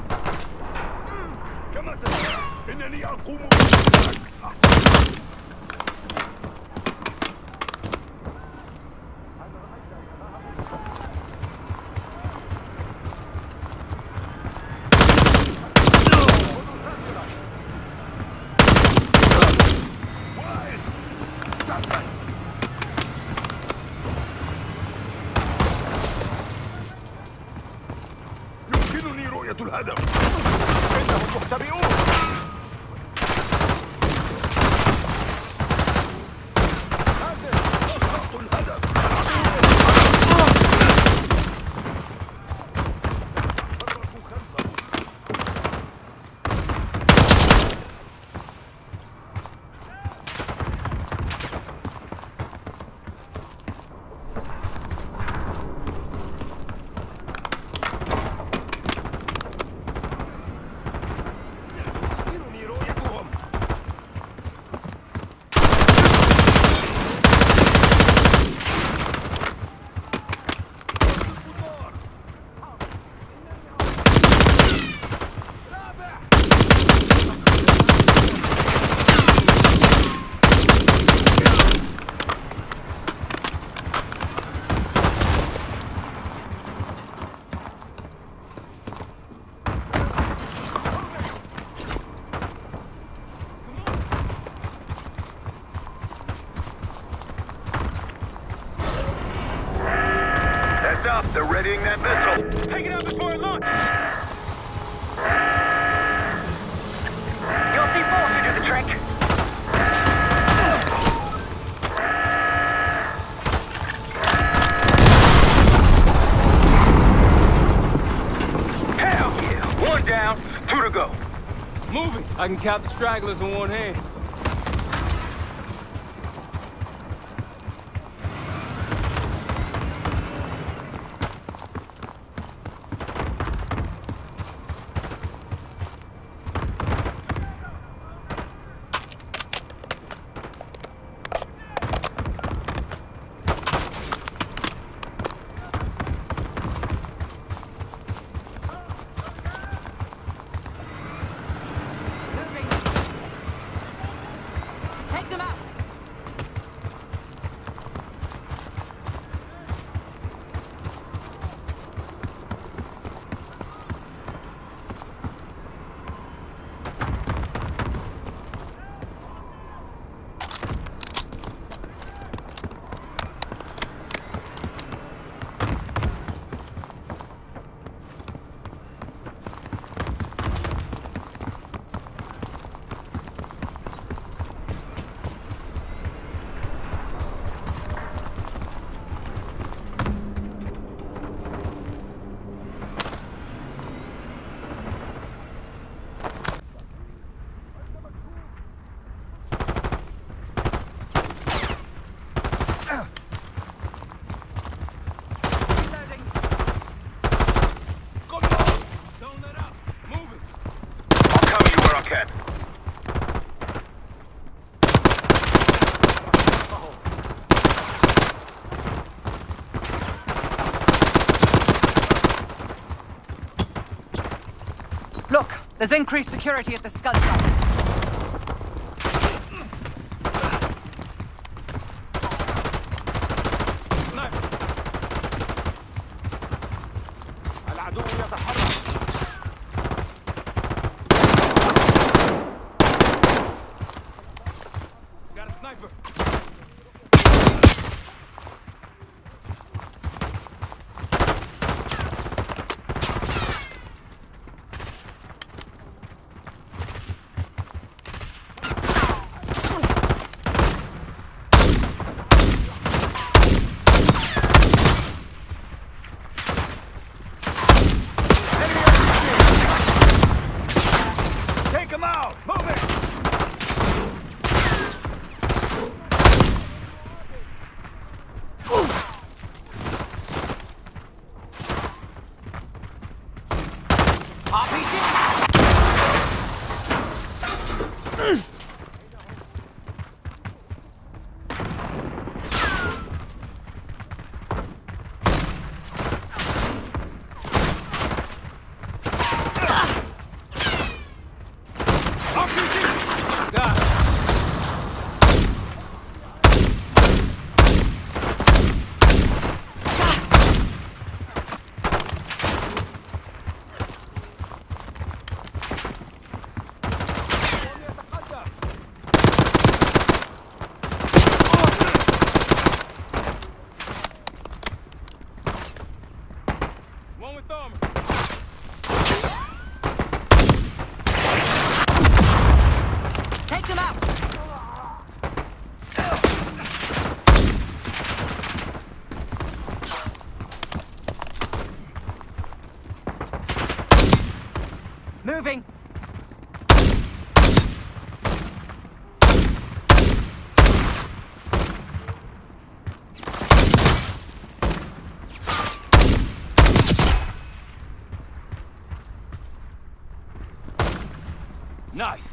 يمكنني رؤية الهدف. إنهم مختبئون. They're readying that missile. Take it out before it launches. Your C4 should do the trick. Hell yeah! One down, two to go. Moving. I can count the stragglers in one hand. Take them out! Look, there's increased security at the Scud site. العدو يتحرك. Got a sniper. Take him out! Move it! Moving. Nice.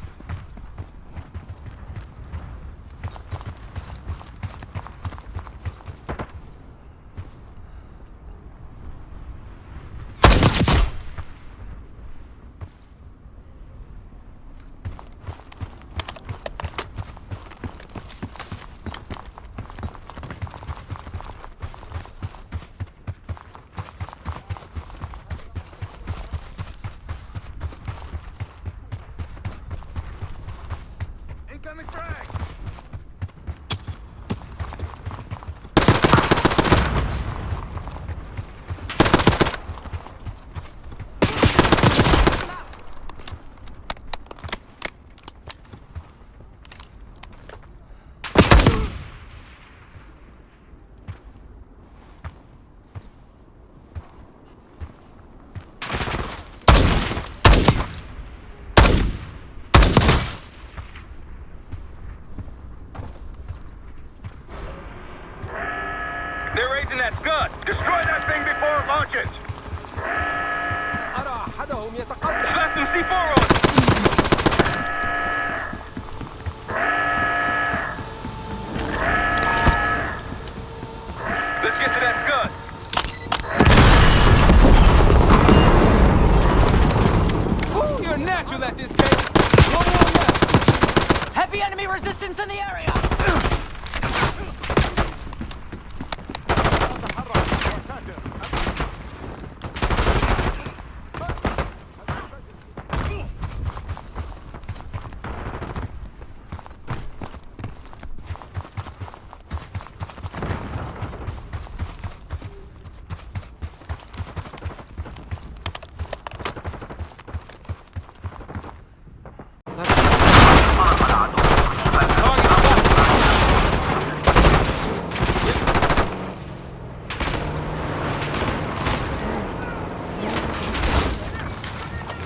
Incoming frag! They're raising that scud. Destroy that thing before it launches. أرى أحدهم يتقدم. Blast some C4 on it. Let's get to that scud. Ooh, you're natural at this game. One more left. Heavy enemy resistance in the area!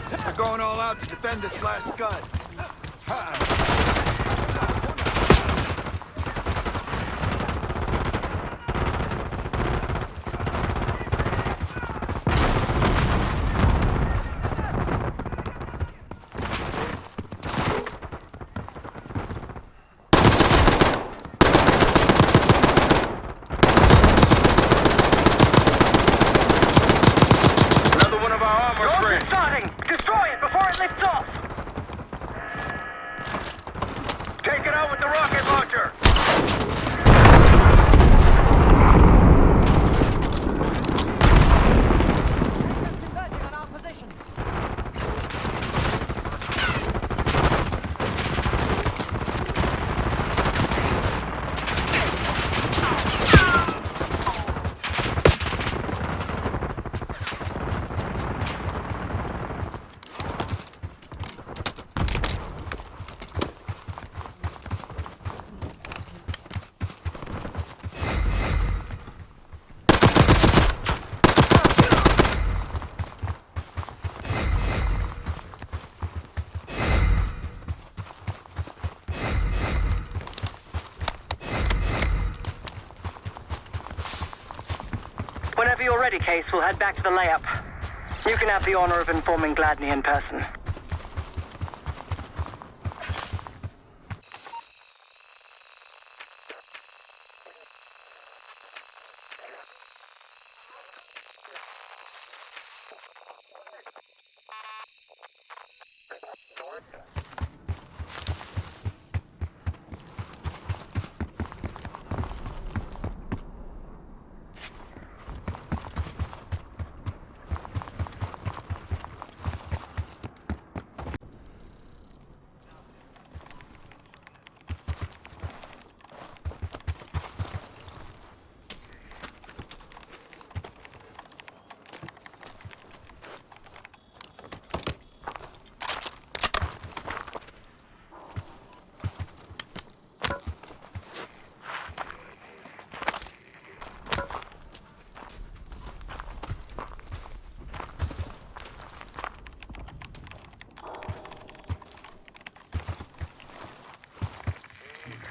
They're going all out to defend this last scud. Another one of our armor friends. Starting! Destroy it before it lifts off! Take it out with the rocket launcher. Converging on our position. Whenever you're ready, Case, we'll head back to the layup. You can have the honor of informing Gladney in person.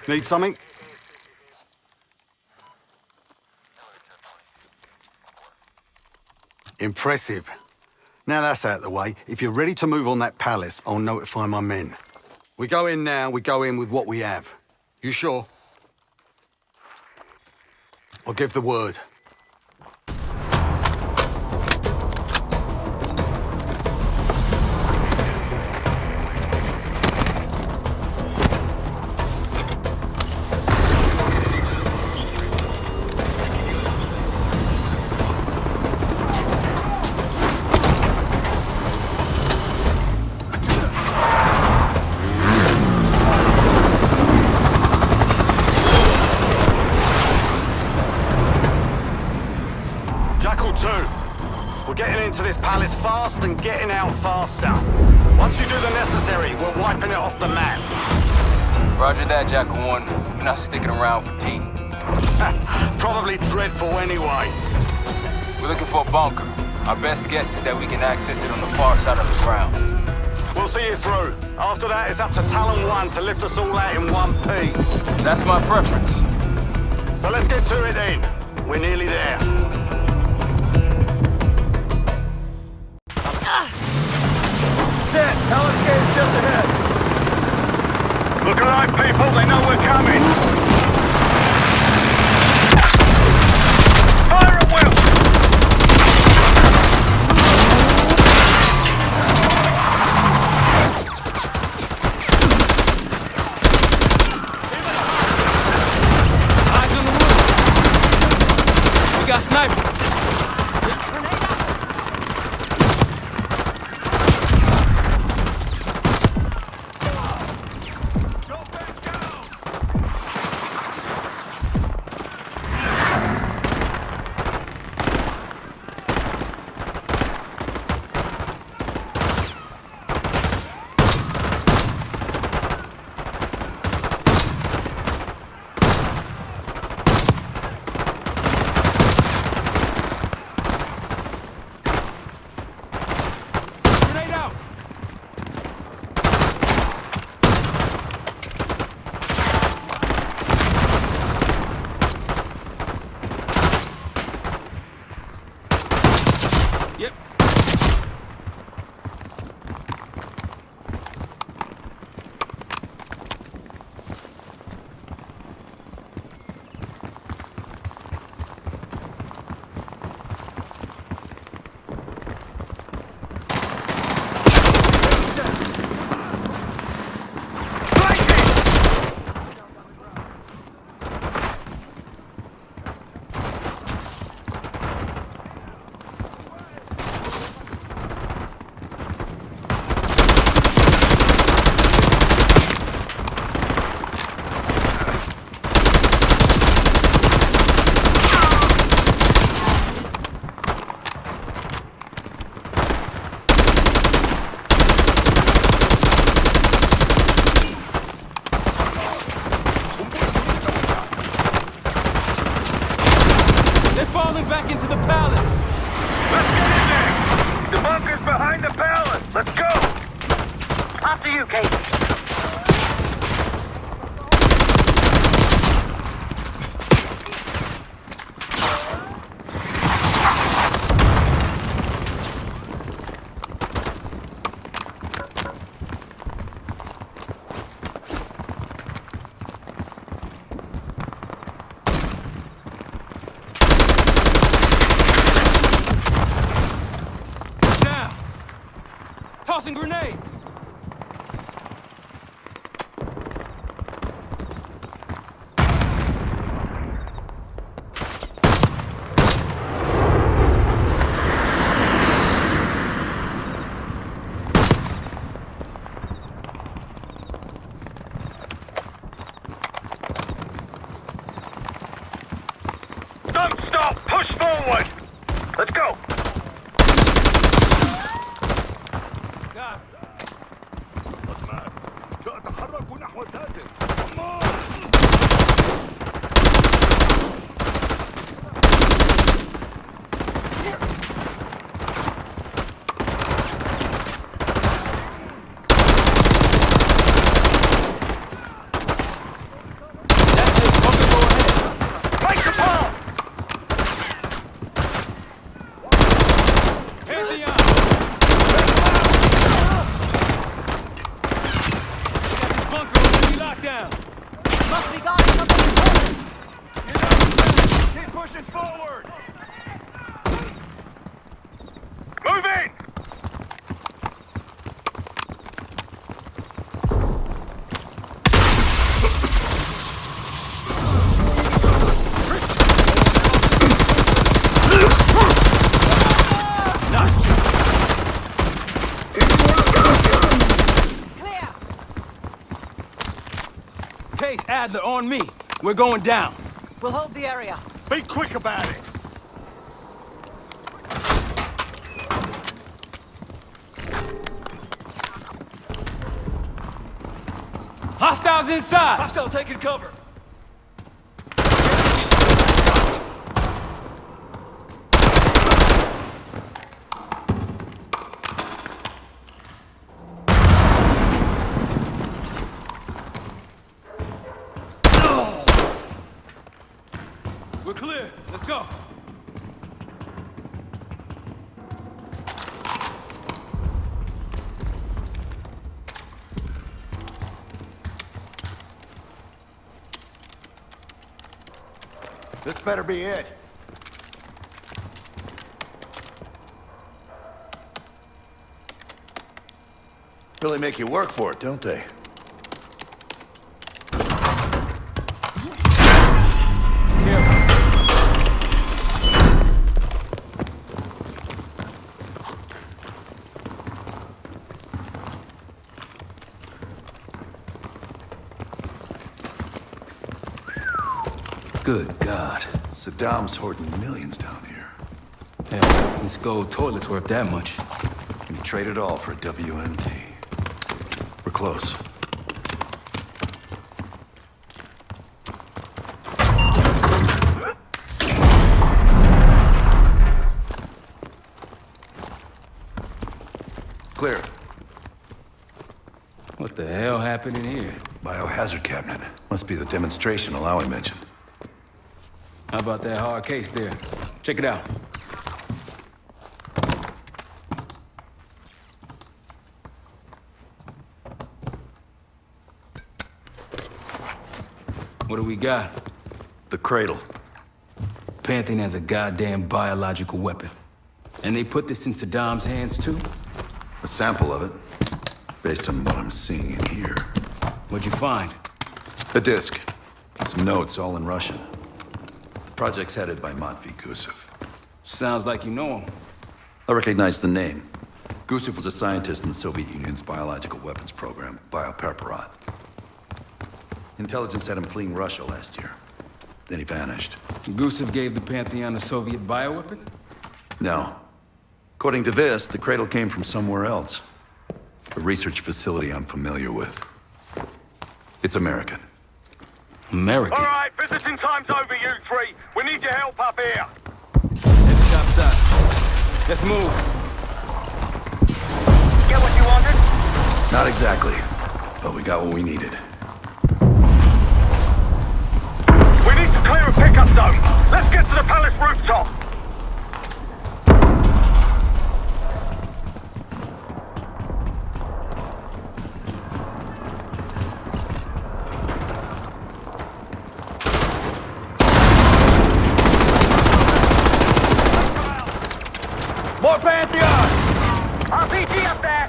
Need something? Impressive. Now that's out of the way, if you're ready to move on that palace, I'll notify my men. We go in now, we go in with what we have. You sure? I'll give the word. We're getting into this palace fast and getting out faster. Once you do the necessary, we're wiping it off the map. Roger that, Jackal 1. We're not sticking around for tea. Probably dreadful anyway. We're looking for a bunker. Our best guess is that we can access it on the far side of the grounds. We'll see you through. After that, it's up to Talon 1 to lift us all out in one piece. That's my preference. So let's get to it then. We're nearly there. Set! Palace gate's just ahead. Look alive, people. They know we're coming. Fire at will! Eyes on the roof. We got snipers. Falling back into the palace. Let's get in there. The bunker's behind the palace. Let's go. After you, Kate. Tossing grenade! Don't stop! Push forward! Let's go! God. Case, Adler, on me. We're going down. We'll hold the area. Be quick about it. Hostiles inside! Hostile taking cover. We're clear. Let's go. This better be it. Really make you work for it, don't they? Good God. Saddam's hoarding millions down here. Hell, this gold toilet's worth that much. And he traded all for a WMD. We're close. Clear. What the hell happened in here? Biohazard cabinet. Must be the demonstration Alawi mentioned. How about that hard case there? Check it out. What do we got? The cradle. Pantheon has a goddamn biological weapon. And they put this in Saddam's hands too? A sample of it, based on what I'm seeing in here. What'd you find? A disc. And some notes, all in Russian. Project's headed by Matvey Gusev. Sounds like you know him. I recognize the name. Gusev was a scientist in the Soviet Union's biological weapons program, Biopreparat. Intelligence had him fleeing Russia last year. Then he vanished. Gusev gave the Pantheon a Soviet bioweapon? No. According to this, the cradle came from somewhere else. A research facility I'm familiar with. It's American. American? All right, visiting time's over, you three. We need your help up here. Head to top side. Let's move. Get what you wanted? Not exactly, but we got what we needed. We need to clear a pickup zone. Let's get to the palace rooftop. More Pantheon! RPG up there!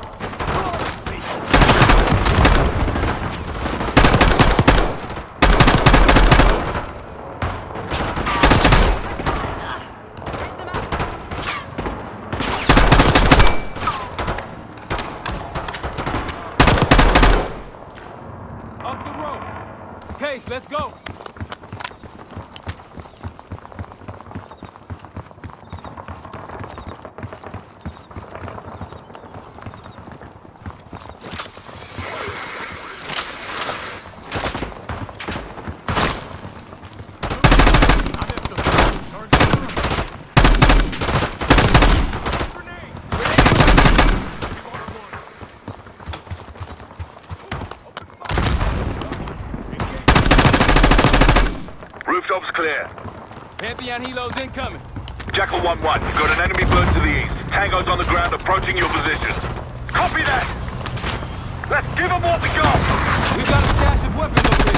Up the road. Case, let's go. Rooftops clear. Pantheon helos incoming. Jackal 1-1, you've got an enemy bird to the east. Tango's on the ground approaching your position. Copy that! Let's give them what we got! We've got a stash of weapons over here.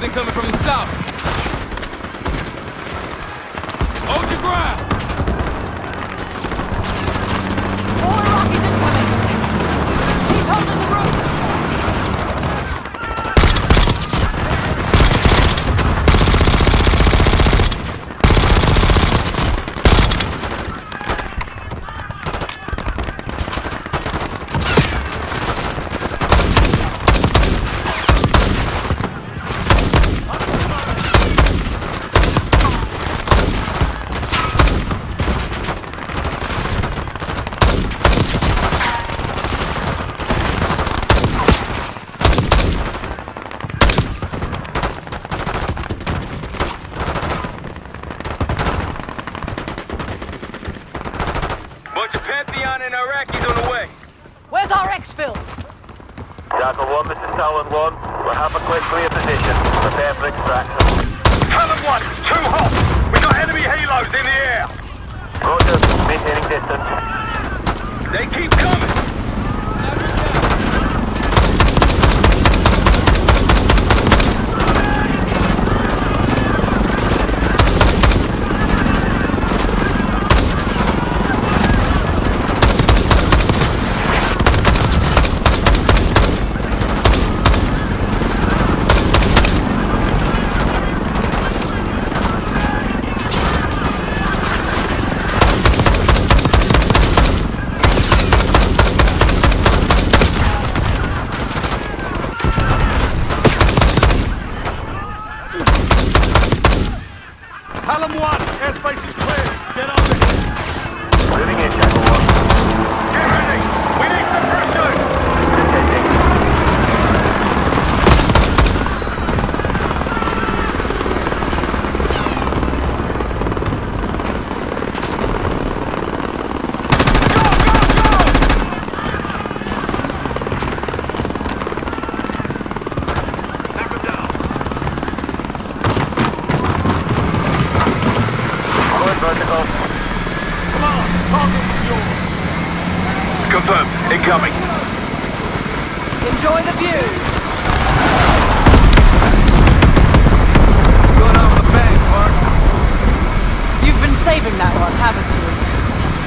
Helos incoming from the south. Hold your ground! More Iraqis incoming! Keep holding the roof! Bunch of Pantheon and Iraqis on the way. Where's our exfil? Jackal 1, this is Talon 1. We'll have a quick clear position. Prepare for extraction. Talon 1, too hot. We got enemy helos in the air. Roger, maintaining distance. They keep coming. Talon 1, airspace is clear. Get over here. Moving in, Jackal 1. Get ready. We need some pursuit. Vertical. Come on, target is yours. Confirmed. Incoming. Enjoy the view! What's going on with the bank, Mark? You've been saving that one, haven't you?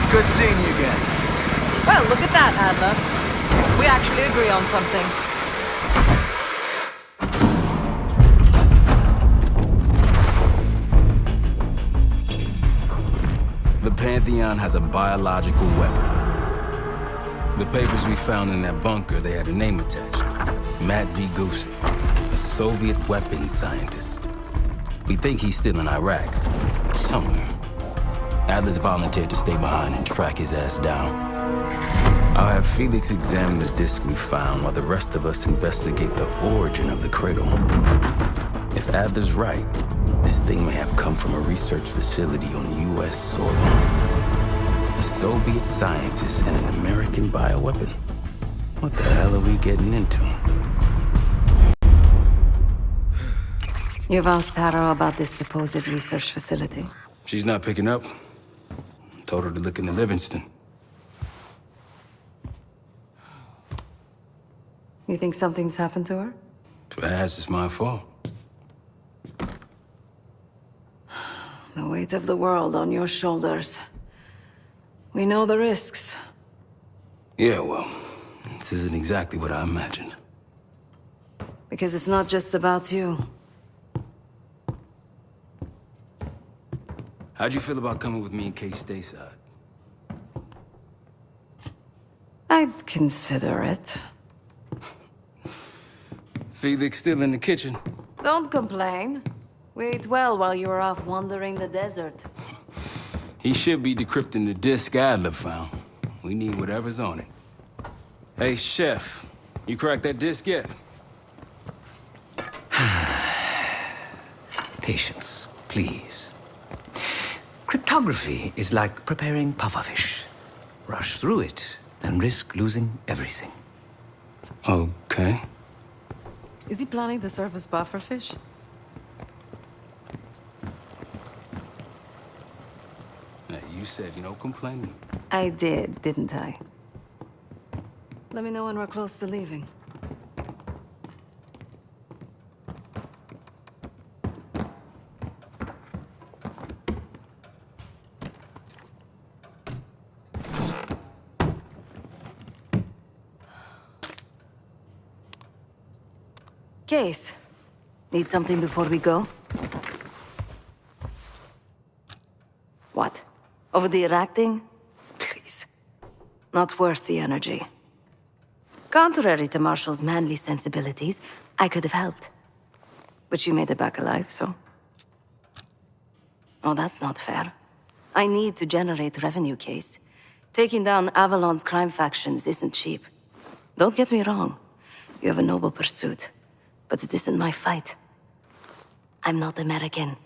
It's good seeing you again. Well, look at that, Adler. We actually agree on something. The Pantheon has a biological weapon. The papers we found in that bunker, they had a name attached. Matt V. Gusev, a Soviet weapons scientist. We think he's still in Iraq, somewhere. Adler's volunteered to stay behind and track his ass down. I'll have Felix examine the disc we found while the rest of us investigate the origin of the cradle. If Adler's right, this thing may have come from a research facility on U.S. soil. A Soviet scientist and an American bioweapon. What the hell are we getting into? You've asked Harrow about this supposed research facility. She's not picking up. Told her to look into Livingston. You think something's happened to her? If it has, it's my fault. The weight of the world on your shoulders. We know the risks. Yeah, well, this isn't exactly what I imagined. Because it's not just about you. How'd you feel about coming with me in case stateside? I'd consider it. Felix still in the kitchen. Don't complain. We ate well while you were off wandering the desert. He should be decrypting the disc Adler found. We need whatever's on it. Hey, Chef, you cracked that disc yet? Patience, please. Cryptography is like preparing pufferfish. Rush through it and risk losing everything. Okay. Is he planning to serve us pufferfish? Now, you said no complaining. I did, didn't I? Let me know when we're close to leaving. Case, need something before we go? What? Over the Iraq thing? Please. Not worth the energy. Contrary to Marshall's manly sensibilities, I could have helped. But you made it back alive, so... Oh, that's not fair. I need to generate revenue, Case. Taking down Avalon's crime factions isn't cheap. Don't get me wrong. You have a noble pursuit. But it isn't my fight. I'm not American.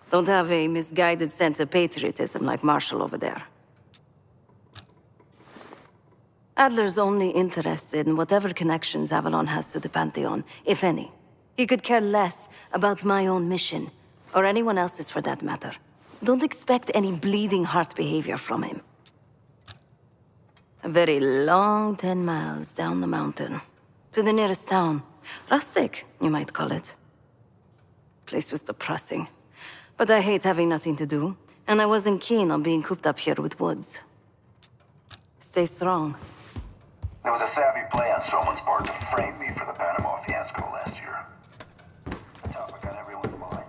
Don't have a misguided sense of patriotism like Marshall over there. Adler's only interested in whatever connections Avalon has to the Pantheon, if any. He could care less about my own mission, or anyone else's for that matter. Don't expect any bleeding heart behavior from him. A very long 10 miles down the mountain, to the nearest town. Rustic, you might call it. Place was depressing. But I hate having nothing to do, and I wasn't keen on being cooped up here with Woods. Stay strong. There was a savvy play on someone's part to frame me for the Panama fiasco last year. A topic on everyone's mind.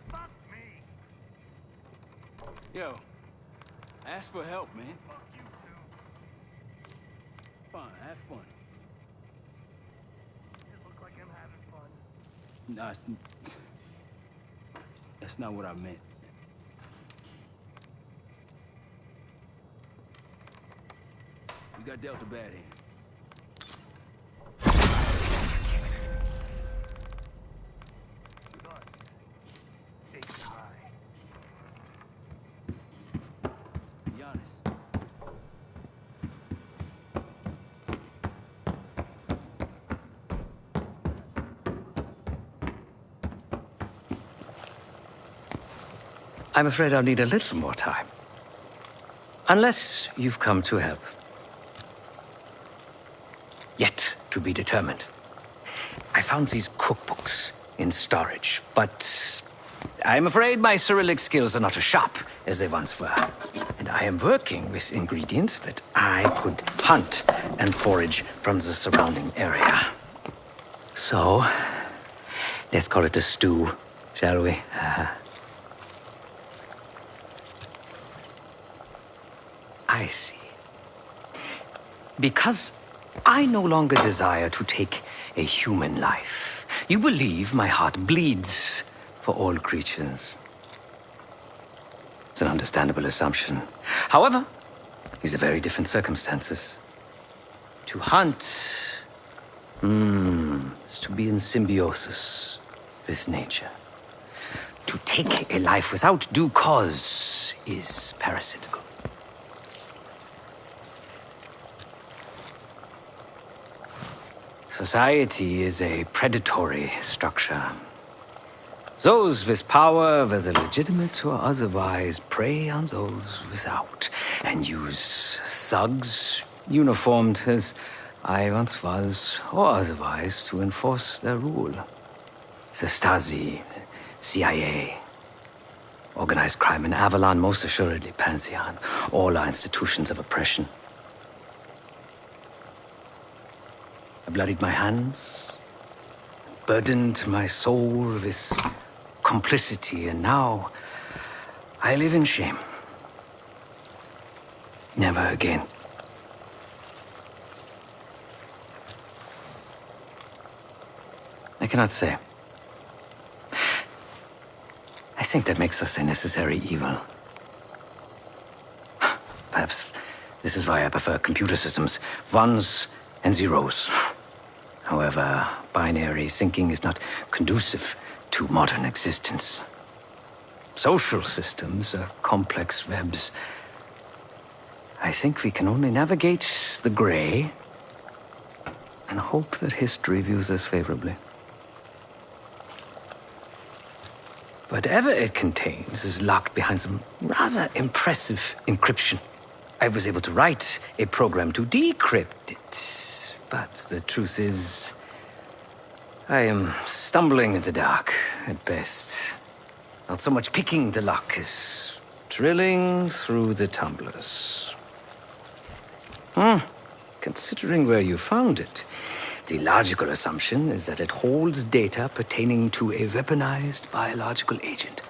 Fuck me! Yo, ask for help, man. Fuck you too. Fine, have fun. Just look like I'm having fun. No, that's not what I meant. We got dealt a bad hand. Stakes high. Be honest. I'm afraid I'll need a little more time. Unless you've come to help. Yet to be determined. I found these cookbooks in storage, but I'm afraid my Cyrillic skills are not as sharp as they once were. And I am working with ingredients that I could hunt and forage from the surrounding area. So, let's call it a stew, shall we? I see. Because I no longer desire to take a human life. You believe my heart bleeds for all creatures. It's an understandable assumption. However, these are very different circumstances. To hunt, is to be in symbiosis with nature. To take a life without due cause is parasitical. Society is a predatory structure. Those with power, whether legitimate or otherwise, prey on those without, and use thugs, uniformed as I once was, or otherwise, to enforce their rule. The Stasi, CIA, organized crime in Avalon, most assuredly Pantheon, all are institutions of oppression. I bloodied my hands, burdened my soul with complicity, and now I live in shame. Never again. I cannot say. I think that makes us a necessary evil. Perhaps this is why I prefer computer systems. Ones and zeros. However, binary thinking is not conducive to modern existence. Social systems are complex webs. I think we can only navigate the gray and hope that history views us favorably. Whatever it contains is locked behind some rather impressive encryption. I was able to write a program to decrypt it. But the truth is, I am stumbling in the dark at best. Not so much picking the lock as drilling through the tumblers. considering where you found it, the logical assumption is that it holds data pertaining to a weaponized biological agent.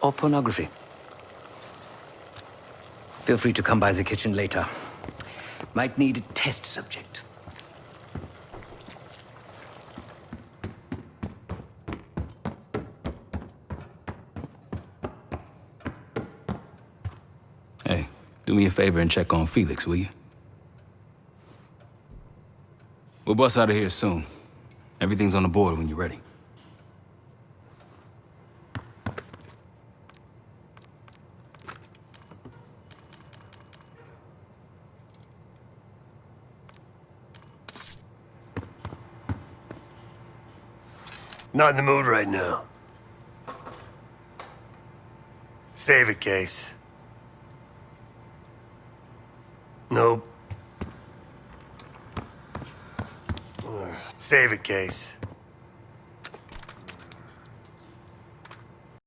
Or pornography. Feel free to come by the kitchen later. Might need a test subject. Hey, do me a favor and check on Felix, will you? We'll bust out of here soon. Everything's on the board when you're ready. Not in the mood right now. Save it, Case. Nope. Save it, Case.